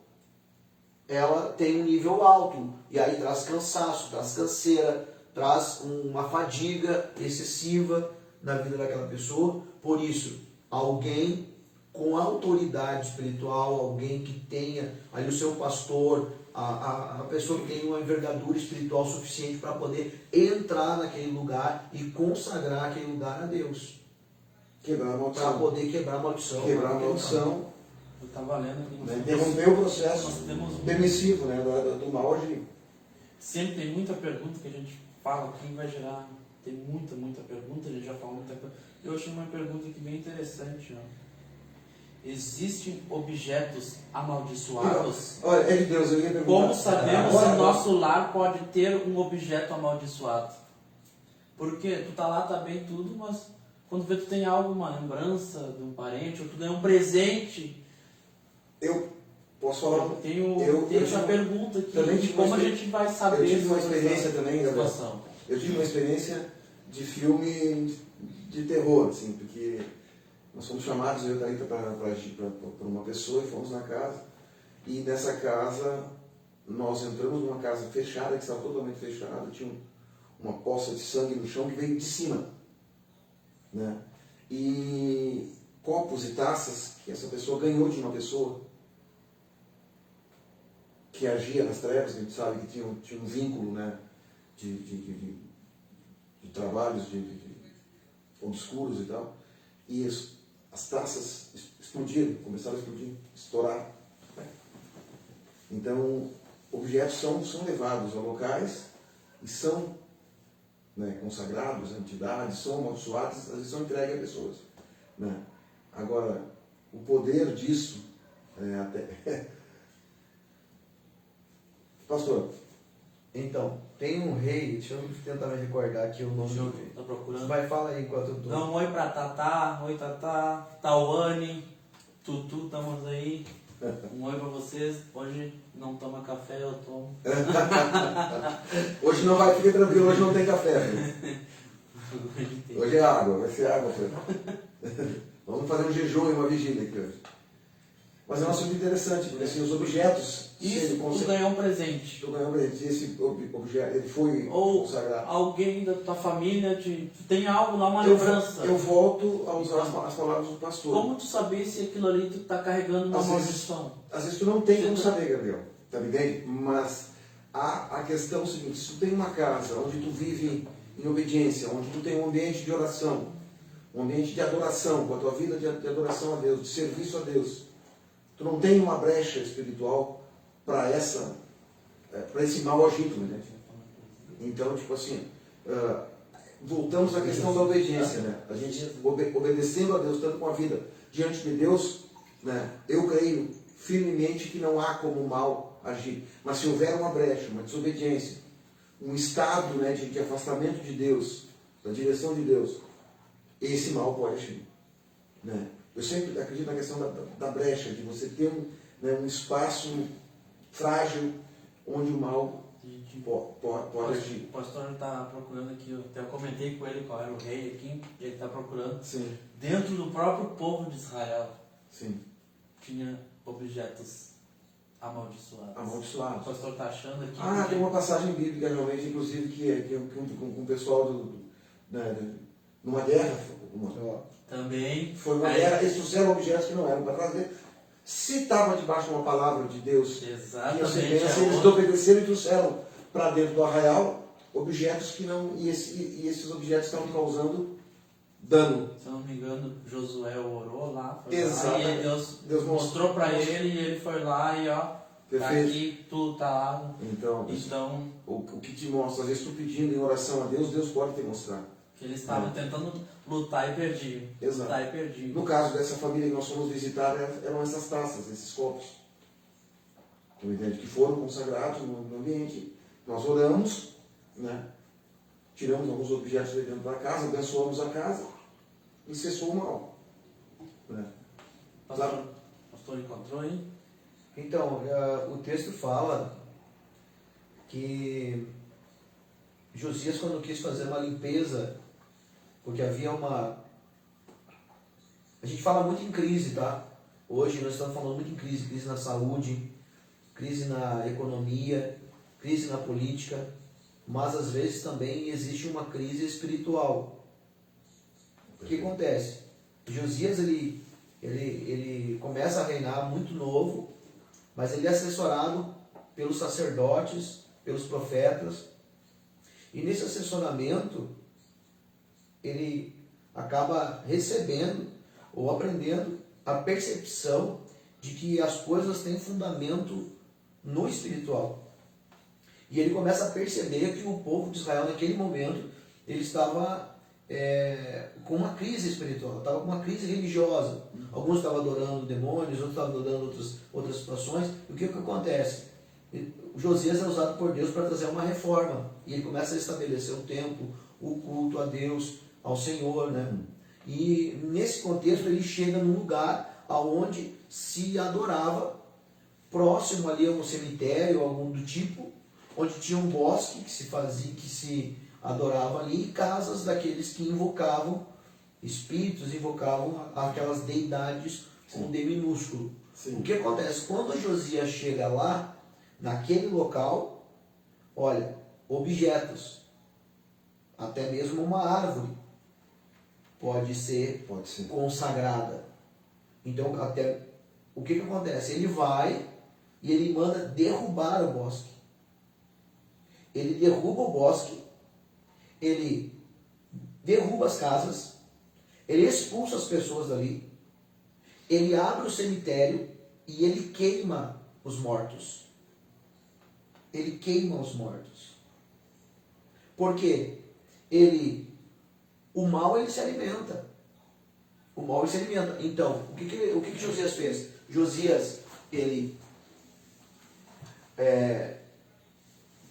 ela tem um nível alto, e aí traz cansaço, traz canseira, traz uma fadiga excessiva na vida daquela pessoa. Por isso, alguém com autoridade espiritual, alguém que tenha ali o seu pastor, a pessoa que tem uma envergadura espiritual suficiente para poder entrar naquele lugar e consagrar aquele lugar a Deus. Quebrar a maldição. Para poder quebrar a maldição. Quebrar a maldição. Eu estava lendo aqui. Interromper o processo permissivo, do mal agir. Sempre tem muita pergunta que a gente fala aqui, vai gerar. Tem muita pergunta, a gente já falou muita coisa. Eu achei uma pergunta aqui bem interessante. Existem objetos amaldiçoados? Olha, é de Deus, eu ia perguntar. Como sabemos se nosso lar pode ter um objeto amaldiçoado? Porque tu tá lá, tá bem tudo, mas quando vê tu tem algo, uma lembrança de um parente, ou tu ganha um presente. Eu posso falar? Eu tenho essa pergunta aqui, de como a gente vai saber. Eu tive uma experiência também, situação. Eu tive uma experiência de filme de terror, assim, porque nós fomos chamados, eu e a Thalita, para uma pessoa, e fomos na casa, e nessa casa nós entramos numa casa fechada, que estava totalmente fechada, tinha uma poça de sangue no chão que veio de cima, né? E copos e taças que essa pessoa ganhou de uma pessoa que agia nas trevas, a gente sabe que tinha um vínculo, né, de trabalhos obscuros e tal, e as taças explodiram, começaram a explodir, estourar. Então, objetos são levados a locais e são, né, consagrados a entidades, são amaldiçoados, às vezes são entregues a pessoas. Né? Agora, o poder disso, até... Pastor, Então, tem um rei, deixa eu tentar me recordar aqui o nome do rei. Tá procurando? Vai, fala aí enquanto eu tô. Dá um oi pra Tatá, oi Tatá, Tawane, Tutu, estamos aí. Um oi pra vocês. Hoje não toma café, eu tomo. hoje não vai, fique tranquilo, hoje não tem café. Filho. Hoje é água, vai ser água. Vamos fazer um jejum e uma vigília aqui hoje. Mas é um assunto interessante, porque assim, os objetos... Isso, tu ganhou um presente. Tu ganhou um presente, esse objeto, ele foi Ou consagrado. alguém da tua família tu tem algo lá, uma Eu lembrança. volto a usar as palavras do pastor. Como tu saber se aquilo ali tu tá carregando uma maldição? Às vezes tu não tem como saber, Gabriel, tá me entendendo? Mas a questão é o seguinte, se tu tem uma casa onde tu vive em obediência, onde tu tem um ambiente de oração, um ambiente de adoração, com a tua vida de adoração a Deus, de serviço a Deus, tu não tem uma brecha espiritual para esse mal agito, né? Então, tipo assim, voltamos à questão da obediência, né? A gente obedecendo a Deus, tanto com a vida diante de Deus, né? Eu creio firmemente que não há como o mal agir. Mas se houver uma brecha, uma desobediência, um estado, né, de afastamento de Deus, da direção de Deus, esse mal pode agir, né? Eu sempre acredito na questão da brecha, de você ter um espaço frágil onde o mal pode agir. O pastor está procurando aqui, eu até comentei com ele qual era o rei aqui, ele está procurando. Sim. Dentro do próprio povo de Israel, Sim. tinha objetos amaldiçoados. Amaldiçoados. O pastor está achando aqui. Tem uma passagem bíblica realmente, inclusive, que com o pessoal numa guerra. Também. Foi uma guerra, eles trouxeram objetos que não eram para trazer. Se estava debaixo de uma palavra de Deus, Exatamente, eles desobedeceram e trouxeram para dentro do arraial objetos que não. E esses objetos estavam causando dano. Se eu não me engano, Josué orou lá. Exatamente. E Deus mostrou para ele e ele foi lá e ó. Tá aqui, tu tá lá. Então, o que te mostra, às vezes tu pedindo em oração a Deus, Deus pode te mostrar. Que eles estavam tentando lutar e perdiam. Exato. Lutar e perdiam. No caso dessa família que nós fomos visitar, eram essas taças, esses copos. Tu entende? Que foram consagrados no ambiente. Nós oramos, né? Tiramos alguns objetos de dentro da casa, abençoamos a casa e cessou o mal. Né? Pastor encontrou aí? Então, o texto fala que Josias, quando quis fazer uma limpeza, porque havia uma... A gente fala muito em crise, tá? Hoje nós estamos falando muito em crise. Crise na saúde, crise na economia, crise na política, mas às vezes também existe uma crise espiritual. O que acontece? Josias, ele começa a reinar muito novo, mas ele é assessorado pelos sacerdotes, pelos profetas, e nesse assessoramento ele acaba recebendo ou aprendendo a percepção de que as coisas têm fundamento no espiritual. E ele começa a perceber que o povo de Israel naquele momento ele estava com uma crise espiritual, estava com uma crise religiosa. Alguns estavam adorando demônios, outros estavam adorando outras situações. E o que acontece? Josias é usado por Deus para trazer uma reforma. E ele começa a estabelecer o templo, o culto a Deus, ao Senhor, né? E nesse contexto ele chega num lugar onde se adorava, próximo ali a um cemitério, algum do tipo, onde tinha um bosque que se adorava ali, e casas daqueles que invocavam espíritos, invocavam aquelas deidades com D minúsculo. Sim. O que acontece? Quando Josias chega lá, naquele local, olha, objetos, até mesmo uma árvore pode ser consagrada. Então, até o que acontece? Ele vai e ele manda derrubar o bosque. Ele derruba o bosque, ele derruba as casas, ele expulsa as pessoas dali, ele abre o cemitério e ele queima os mortos. ele queima os mortos. Por quê? O mal ele se alimenta. O mal ele se alimenta. Então, o que Josias fez? Josias, ele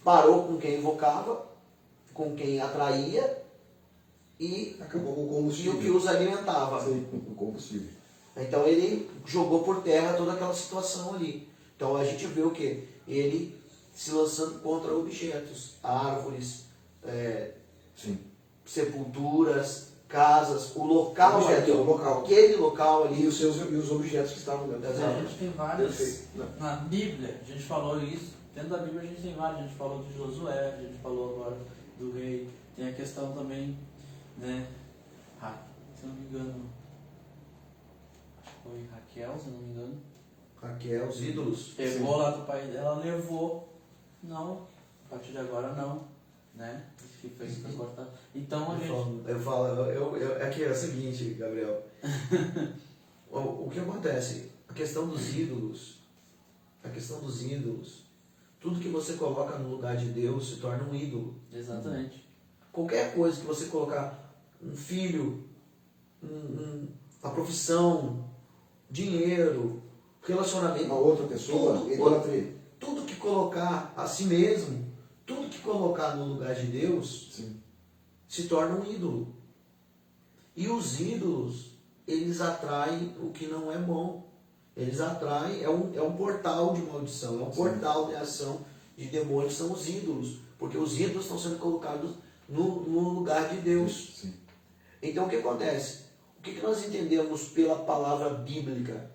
parou com quem invocava, com quem atraía e Acabou com o o combustível. que os alimentava. Sim, o combustível. Então ele jogou por terra toda aquela situação ali. Então a gente vê o que? Ele se lançando contra objetos, árvores, Sim. sepulturas, casas, o local Objeto, ali, o local. aquele local ali. E os objetos que estavam dentro. A Exato. gente tem várias. Perfeito. Não. Na Bíblia, a gente falou isso. Dentro da Bíblia a gente tem várias. A gente falou de Josué, a gente falou agora do rei. Tem a questão também, né? Se não me engano, acho que foi Raquel, se não me engano. Raquel, os ídolos. Pegou lá do pai dela, levou. Não, a partir de agora não. Né? Que foi isso que cortado. Então a gente. É que é o seguinte, Gabriel. O que acontece? A questão dos ídolos. Tudo que você coloca no lugar de Deus se torna um ídolo. Exatamente. Qualquer coisa que você colocar, um filho, a profissão, dinheiro, relacionamento, Uma outra pessoa, idolatria. tudo que colocar a si mesmo, tudo que colocar no lugar de Deus, Sim. se torna um ídolo. E os ídolos, eles atraem o que não é bom. Eles atraem, é um portal de maldição, é um portal de ação de demônios, são os ídolos. Porque os ídolos estão sendo colocados no lugar de Deus. Sim. Então o que acontece? O que nós entendemos pela palavra bíblica?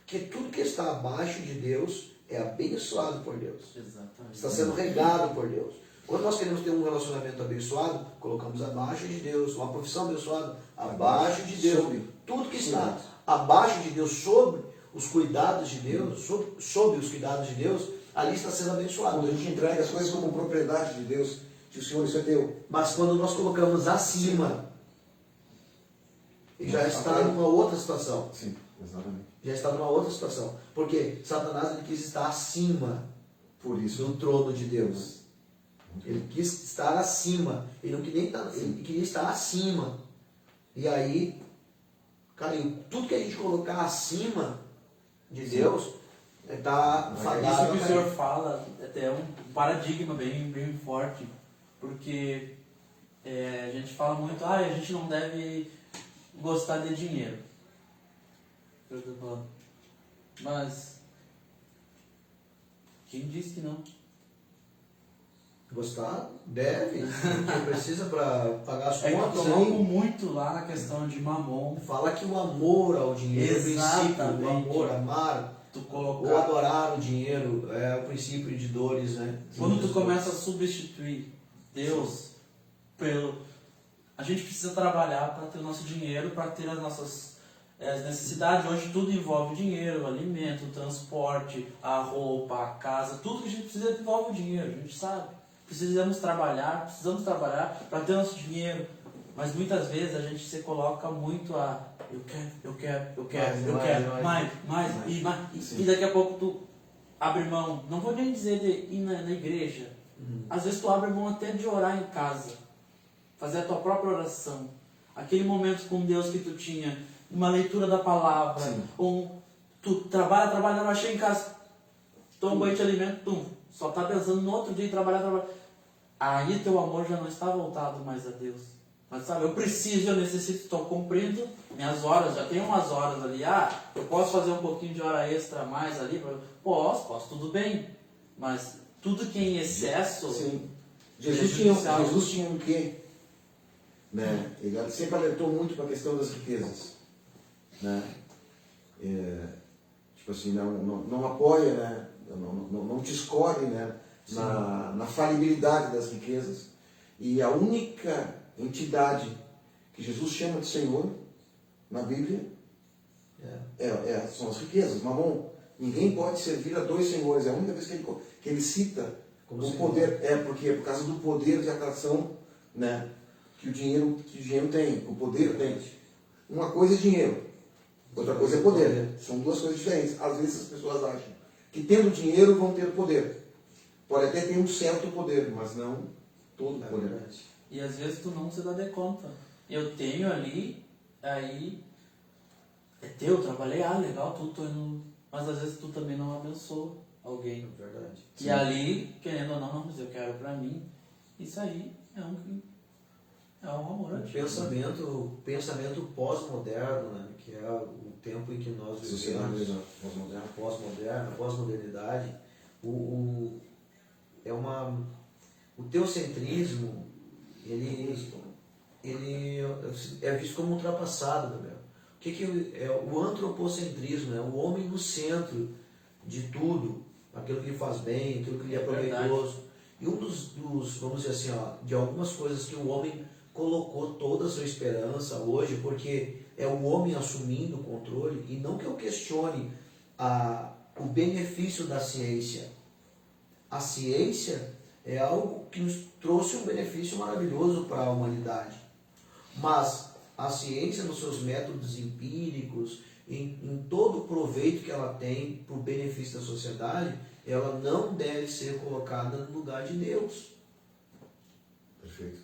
Que tudo que está abaixo de Deus é abençoado por Deus. Exatamente. Está sendo regado por Deus. Quando nós queremos ter um relacionamento abençoado, colocamos abaixo de Deus. Uma profissão abençoada, abaixo de Deus. Sobre. Tudo que está abaixo de Deus, sobre os cuidados de Deus, sob os cuidados de Deus, ali está sendo abençoado. Quando a gente entrega as coisas como propriedade de Deus, diz o Senhor, isso é teu. Mas quando nós colocamos acima, já está numa outra situação. Sim, exatamente. Já está numa outra situação. Porque Satanás ele quis estar acima Por isso. do trono de Deus. Ele quis estar acima. Ele não queria nem estar, ele queria estar acima. E aí caiu. Tudo que a gente colocar acima de Deus está Isso fadado que a o senhor cair. fala até é um paradigma bem forte, porque a gente fala muito, a gente não deve gostar de dinheiro. Eu tô falando. Mas quem disse que não? Gostar? Deve. Porque precisa para pagar as É que eu contas. coloco Aí muito lá na questão de mamon. fala que o amor ao dinheiro é o princípio. Exatamente. O amor, amar Tu ou colocar. adorar o dinheiro é o princípio de dores, né? Quando tu começa a substituir Deus pelo. A gente precisa trabalhar para ter o nosso dinheiro, para ter as nossas necessidades. Hoje tudo envolve dinheiro, o alimento, o transporte, a roupa, a casa, tudo que a gente precisa envolve o dinheiro, a gente sabe. Precisamos trabalhar para ter nosso dinheiro. Mas muitas vezes a gente se coloca muito a eu quero, mais. E daqui a pouco tu abre mão, não vou nem dizer de ir na igreja. Às vezes tu abre mão até de orar em casa, fazer a tua própria oração. Aquele momento com Deus que tu tinha, uma leitura da palavra, tu trabalha, não achei em casa, toma banho de alimento, só tá pensando no outro dia em trabalhar. Aí teu amor já não está voltado mais a Deus. Mas sabe, eu necessito, estou cumprindo minhas horas, já tenho umas horas ali, eu posso fazer um pouquinho de hora extra a mais ali? Posso, tudo bem. Mas tudo que é em excesso... Sim. é Jesus tinha um quê? Né? Ele sempre alertou muito para a questão das riquezas. Né? Tipo assim, não apoia, né? não te escolhe, né? na falibilidade das riquezas. E a única entidade que Jesus chama de Senhor na Bíblia são as riquezas, mamon. Ninguém pode servir a dois senhores. É a única vez que ele cita como o senhor. poder. Porque é por causa do poder de atração, né, que o dinheiro tem, o poder tem. Uma coisa é dinheiro, outra coisa é poder. São duas coisas diferentes. Às vezes as pessoas acham que tendo dinheiro vão ter poder. pode até ter um certo poder, mas não todo o É poder. verdade. E às vezes tu não se dá de conta. Eu tenho ali, aí é teu, trabalhei, legal, tu tô indo. Mas às vezes tu também não abençoa alguém. É verdade. E ali, querendo ou não, mas eu quero pra mim. Isso aí é um amor O a Deus. pensamento pós-moderno, né? Que é o tempo em que nós Sociedade vivemos, pós-moderna. pós-moderna, pós-modernidade, o teocentrismo, ele é visto como ultrapassado, Gabriel. O que é o antropocentrismo, né? O homem no centro de tudo, aquilo que lhe faz bem, aquilo que lhe é proveitoso. E um vamos dizer assim, de algumas coisas que o homem colocou toda a sua esperança hoje, porque é o homem assumindo o controle, e não que eu questione o benefício da ciência. A ciência é algo que nos trouxe um benefício maravilhoso para a humanidade. Mas a ciência, nos seus métodos empíricos, em todo o proveito que ela tem para o benefício da sociedade, ela não deve ser colocada no lugar de Deus. Perfeito.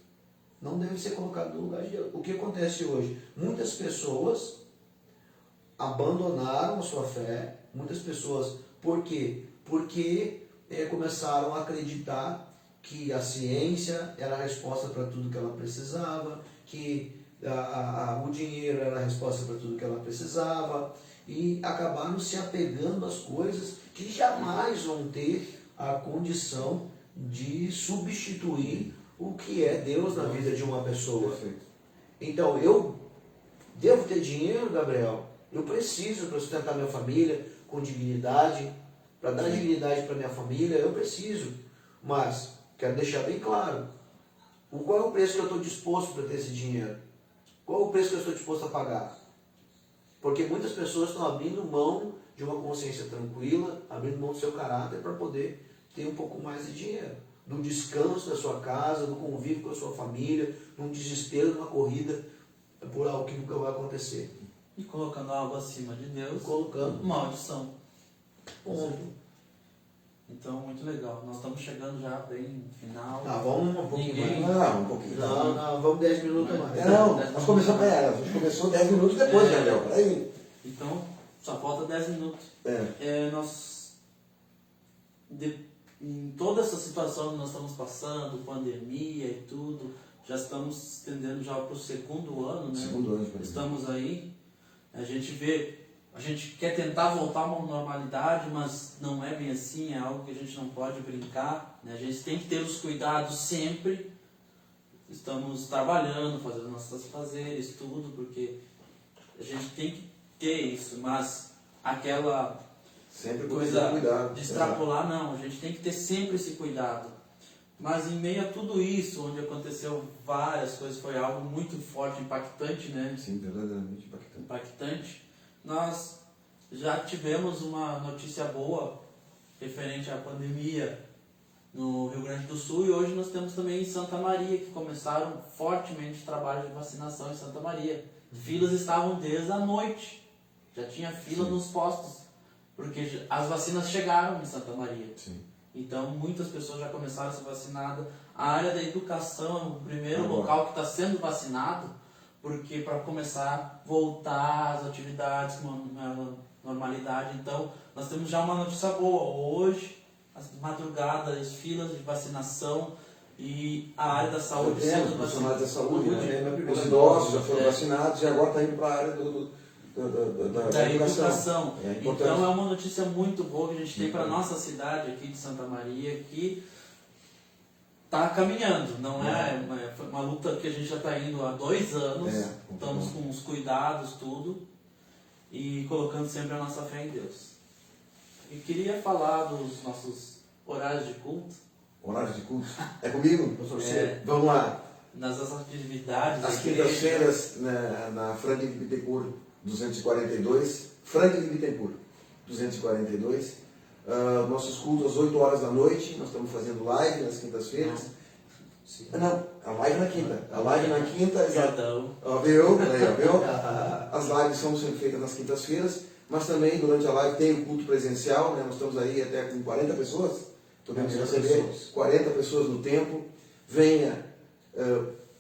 Não deve ser colocada no lugar de Deus. O que acontece hoje? Muitas pessoas abandonaram a sua fé. Muitas pessoas, por quê? Porque começaram a acreditar que a ciência era a resposta para tudo que ela precisava, que o dinheiro era a resposta para tudo que ela precisava, e acabaram se apegando às coisas que jamais vão ter a condição de substituir o que é Deus na vida de uma pessoa. Perfeito. Então, eu devo ter dinheiro, Gabriel, eu preciso para sustentar minha família com dignidade, para dar dignidade para minha família, eu preciso, mas quero deixar bem claro, qual é o preço que eu estou disposto para ter esse dinheiro? Qual é o preço que eu estou disposto a pagar? Porque muitas pessoas estão abrindo mão de uma consciência tranquila, abrindo mão do seu caráter para poder ter um pouco mais de dinheiro. Do descanso da sua casa, do convívio com a sua família, num desespero, numa corrida por algo que nunca vai acontecer. E colocando algo acima de Deus, Colocando. maldição. Ponto. Então, muito legal. Nós estamos chegando já bem no final. Vamos um pouquinho Ninguém- mais. Um pouquinho. Não, vamos 10 minutos mais. Não, nós começamos, a gente começou 10 minutos depois, Gabriel. Peraí. Então, só falta 10 minutos. Em toda essa situação que nós estamos passando, pandemia e tudo, já estamos estendendo já para o segundo ano, né? Segundo ano de pandemia. Estamos aí, a gente quer tentar voltar a uma normalidade, mas não é bem assim, é algo que a gente não pode brincar, né? A gente tem que ter os cuidados sempre. Estamos trabalhando, fazendo nossos fazeres, tudo, porque a gente tem que ter isso, mas aquela Sempre coisa cuidado. de extrapolar, não, a gente tem que ter sempre esse cuidado. Mas em meio a tudo isso, onde aconteceu várias coisas, foi algo muito forte, impactante, né? Sim, verdadeiramente impactante. Impactante. Nós já tivemos uma notícia boa referente à pandemia no Rio Grande do Sul, e hoje nós temos também em Santa Maria, que começaram fortemente o trabalho de vacinação em Santa Maria. Filas estavam desde a noite, já tinha fila nos postos, porque as vacinas chegaram em Santa Maria. Sim. Então muitas pessoas já começaram a ser vacinadas. A área da educação é o primeiro Agora. local que está sendo vacinado, porque para começar a voltar às atividades com uma normalidade. Então nós temos já uma notícia boa. Hoje, as madrugadas, as filas de vacinação e a área da saúde Temos sendo profissionais da saúde, né? Os idosos já foram vacinados e agora está indo para a área da educação. É importante. Então é uma notícia muito boa que a gente tem para a nossa cidade aqui de Santa Maria, que está caminhando. Não foi uma luta que a gente já está indo há 2 anos, estamos com os cuidados, tudo, e colocando sempre a nossa fé em Deus. E queria falar dos nossos horários de culto. Horário de culto. É comigo? É. Vamos lá. Nas atividades. As da igreja. quintas-feiras na Franklin Bittencourt 242. Franklin Bittencourt 242. Nossos cultos às 8 horas da noite. Nós estamos fazendo live nas quintas-feiras. Não, a live na quinta. A live na quinta, exato. Perdão. Viu? As lives são sempre feitas nas quintas-feiras, mas também durante a live tem o culto presencial, né? Nós estamos aí até com 40 pessoas Podemos 40 receber pessoas. 40 pessoas no templo. Venha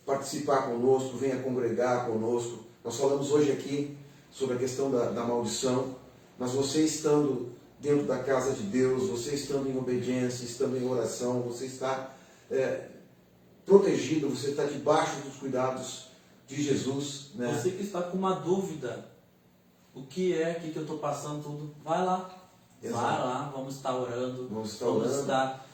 participar conosco, venha congregar conosco. Nós falamos hoje aqui sobre a questão da maldição, mas você estando dentro da casa de Deus, você estando em obediência, estando em oração, você está protegido, você está debaixo dos cuidados de Jesus, né? Você que está com uma dúvida, o que que eu estou passando tudo, vai lá. Exato. Vai lá, vamos estar orando, Vamos estar orando. estar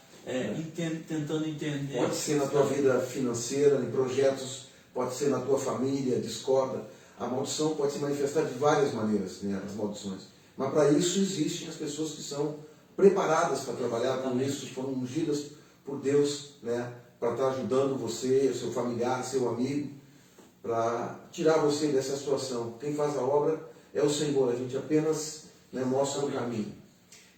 tentando entender. Pode ser na tua vida financeira, em projetos, pode ser na tua família, discorda. A maldição pode se manifestar de várias maneiras, né, as maldições. Mas para isso existem as pessoas que são preparadas para trabalhar com isso, que foram ungidas por Deus, né, para estar ajudando você, seu familiar, seu amigo, para tirar você dessa situação. Quem faz a obra é o Senhor, a gente apenas, né, mostra o caminho.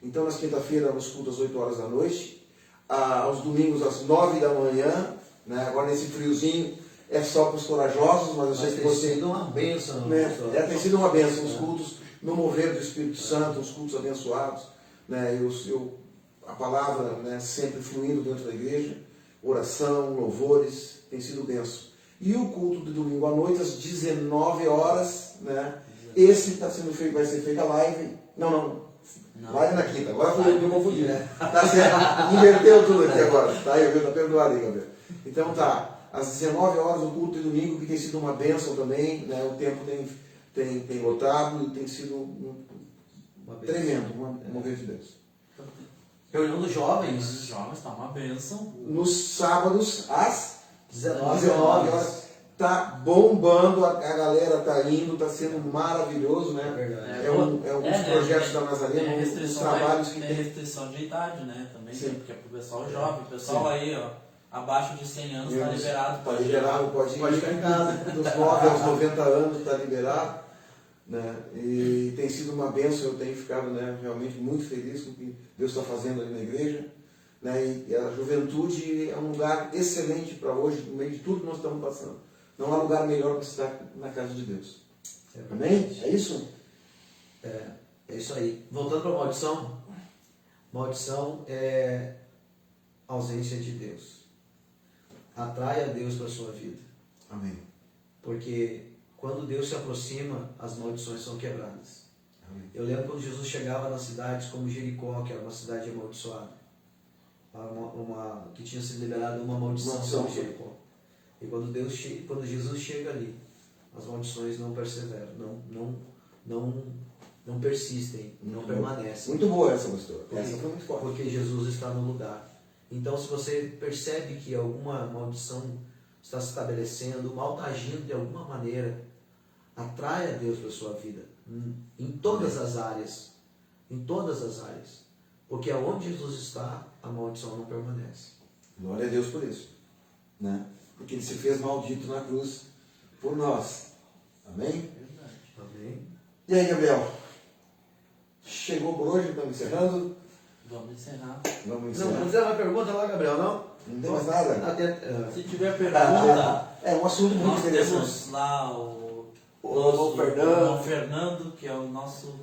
Então, nas quinta-feiras, nos cultos às 8 horas da noite, aos domingos às 9 da manhã, né, agora nesse friozinho, é só para os corajosos, mas eu sei que você... Tem sido uma bênção. Né, tem sido uma bênção, os cultos no mover do Espírito Santo, os cultos abençoados, né, a palavra, né, sempre fluindo dentro da igreja, oração, louvores, tem sido bênção. E o culto de domingo à noite, às 19 horas, né, esse está sendo feito, vai ser feita a live, não. Live na quinta, agora foi eu que eu confundi, né? Tá certo, inverteu tudo aqui agora, tá? Eu tá perdoado aí, Gabriel. Então tá, às 19 horas o culto de domingo, que tem sido uma bênção também, né? O tempo tem lotado e tem sido tremendo, um mover de Deus. Reunião dos Os jovens, jovens está uma bênção. Nos sábados, às 19 horas, tá bombando, a galera tá indo, tá sendo maravilhoso, né? Verdade. É um dos projetos da Nazarena, Tem um dos restrição, trabalhos que tem restrição de idade, né? Também, Sim. porque é pro pessoal jovem. O pessoal Sim. aí, ó, abaixo de 100 anos está liberado. Está liberado, pode ficar em casa. Dos 9 aos 90 anos está liberado. Né? E tem sido uma bênção, eu tenho ficado, né, realmente muito feliz com o que Deus está fazendo ali na igreja. Né? E a juventude é um lugar excelente para hoje, no meio de tudo que nós estamos passando. Não há lugar melhor para estar na casa de Deus. Amém? É isso? É isso aí. Voltando para a maldição. Maldição é ausência de Deus. Atraia Deus para a sua vida. Amém. Porque quando Deus se aproxima, as maldições são quebradas. Amém. Eu lembro quando Jesus chegava nas cidades como Jericó, que era uma cidade amaldiçoada. Que tinha sido liberada uma maldição sobre Jericó. E quando Jesus chega ali, as maldições não perseveram, não persistem, não permanecem. Muito boa essa, pastor. Essa foi muito forte. Porque Jesus está no lugar. Então, se você percebe que alguma maldição está se estabelecendo, o mal está agindo de alguma maneira, atraia Deus para a sua vida. Em todas as áreas. Em todas as áreas. Porque aonde Jesus está, a maldição não permanece. Glória a Deus por isso. Né? Porque Ele se fez maldito na cruz por nós. Amém? Amém? E aí, Gabriel? Chegou por hoje? Estamos encerrando? Vamos encerrar. Vamos Não, encerrar. não tem uma pergunta lá, Gabriel, não? Não tem mais nada? Se tiver pergunta, É um assunto muito nós interessante. temos lá o irmão Fernando. irmão Fernando, que é o nosso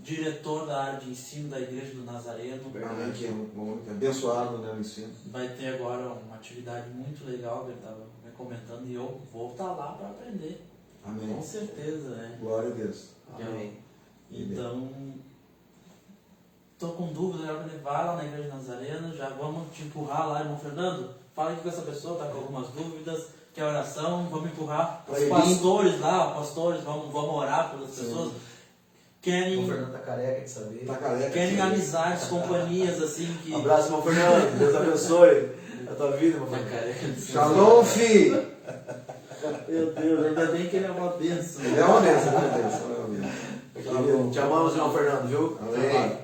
diretor da área de ensino da Igreja do Nazareno. Amém, que é um abençoado, né, no ensino. Vai ter agora uma atividade muito legal que ele estava me comentando e eu vou estar lá para aprender. Amém. Com certeza, né? Glória a Deus. Amém. Então, estou com dúvida, já vai lá na Igreja de Nazareno, já vamos te empurrar lá, irmão Fernando. Fala aqui com essa pessoa, está com algumas dúvidas, quer oração, vamos empurrar os pastores lá, vamos orar pelas pessoas. O Querem Fernando está careca de saber. Tá careca. querem amizades, companhias, assim, que... Abraço, irmão Fernando. Deus abençoe a tua vida, irmão Fernando. Shalom, filho! Meu Deus, ainda bem que ele é uma bênção. Ele é uma bênção, é uma bênção, é uma bênção. Querido, te amamos, irmão Fernando, viu? Amém.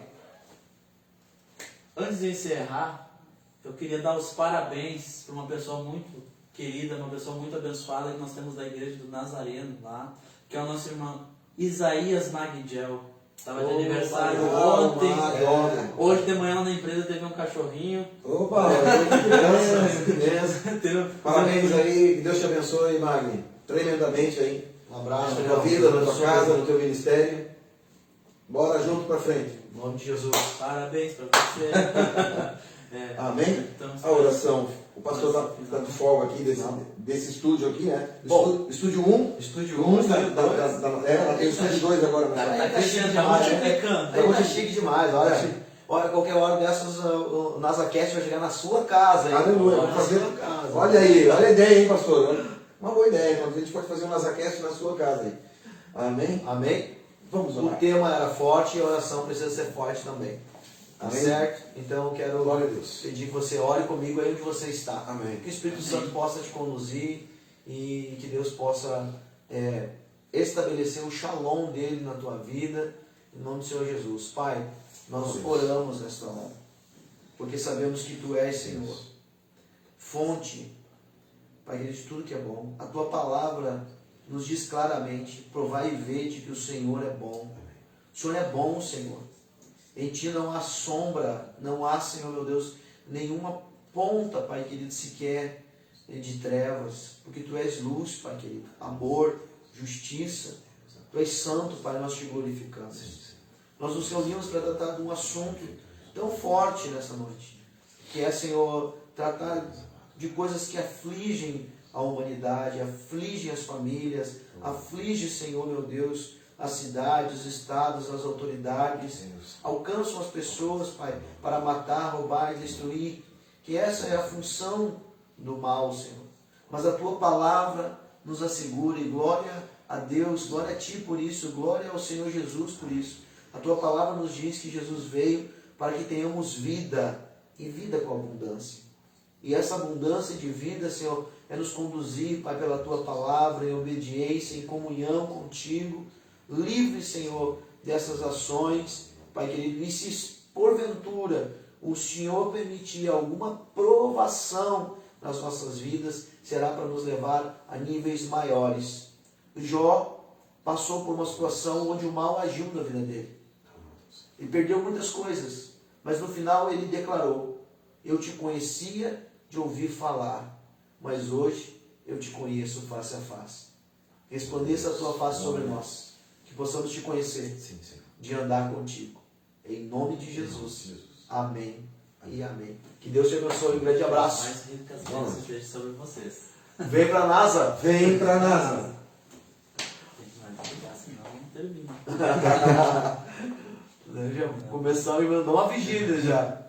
Antes de encerrar, eu queria dar os parabéns para uma pessoa muito querida, uma pessoa muito abençoada que nós temos da Igreja do Nazareno lá, que é o nosso irmão Isaías Magdiel. Estava de aniversário ontem. Hoje de manhã lá na empresa teve um cachorrinho. Opa, que benção. Parabéns aí, que Deus te abençoe, Magni, tremendamente aí. Um abraço, Na tua vida, na tua casa, no teu ministério. Bora junto pra frente. Em nome de Jesus. Parabéns para você. Amém? Então, A oração. O pastor está de folga aqui desse estúdio aqui, né? Estúdio 1. Estúdio 1, 1, estúdio 2. ela tem o estúdio 2 agora. Né? Tá crescendo, demais, tá né? multiplicando. Aí tá chique demais, olha, qualquer hora dessas o NasaCast vai chegar na sua casa. Hein? Aleluia, Na vamos fazer. sua casa. Olha aí, olha a ideia, hein, pastor? Uma boa ideia, a gente pode fazer um NasaCast na sua casa aí. Amém? Amém? Vamos O orar. tema era forte e a oração precisa ser forte também. Tá Amém? certo? Então eu quero Glória a Deus. pedir que você ore comigo aí onde você está. Amém. Que o Espírito Santo possa te conduzir e que Deus possa estabelecer o shalom dele na tua vida, em nome do Senhor Jesus. Pai, nós oramos nesta hora, porque sabemos que Tu és, Senhor, fonte, Pai, de tudo que é bom. A Tua palavra nos diz claramente, provai e vede que o Senhor é bom. O Senhor é bom, Senhor. Em Ti não há sombra, não há, Senhor meu Deus, nenhuma ponta, Pai querido, sequer de trevas, porque Tu és luz, Pai querido, amor, justiça. Tu és santo, Pai, nós Te glorificamos. Nós nos reunimos para tratar de um assunto tão forte nessa noite, que é, Senhor, tratar de coisas que afligem a humanidade, afligem as famílias, aflige, Senhor meu Deus, as cidades, os estados, as autoridades, alcançam as pessoas, Pai, para matar, roubar e destruir, que essa é a função do mal, Senhor. Mas a Tua palavra nos assegura, e glória a Deus, glória a Ti por isso, glória ao Senhor Jesus por isso. A Tua palavra nos diz que Jesus veio para que tenhamos vida, e vida com abundância. E essa abundância de vida, Senhor, é nos conduzir, Pai, pela Tua palavra, em obediência, em comunhão contigo. Livre, Senhor, dessas ações, Pai querido. E se porventura o Senhor permitir alguma provação nas nossas vidas, será para nos levar a níveis maiores. Jó passou por uma situação onde o mal agiu na vida dele. Ele perdeu muitas coisas, mas no final ele declarou: eu te conhecia de ouvir falar, mas hoje eu te conheço face a face. Resplandeça a Tua face sobre nós, que possamos Te conhecer, de andar contigo. Em nome de Jesus. Amém e amém. Que Deus te abençoe. Um grande abraço. Mais ricas bênçãos estejam sobre vocês. Vem pra NASA. Vem pra NASA. Senão não termina. Já começamos e mandou uma vigília já.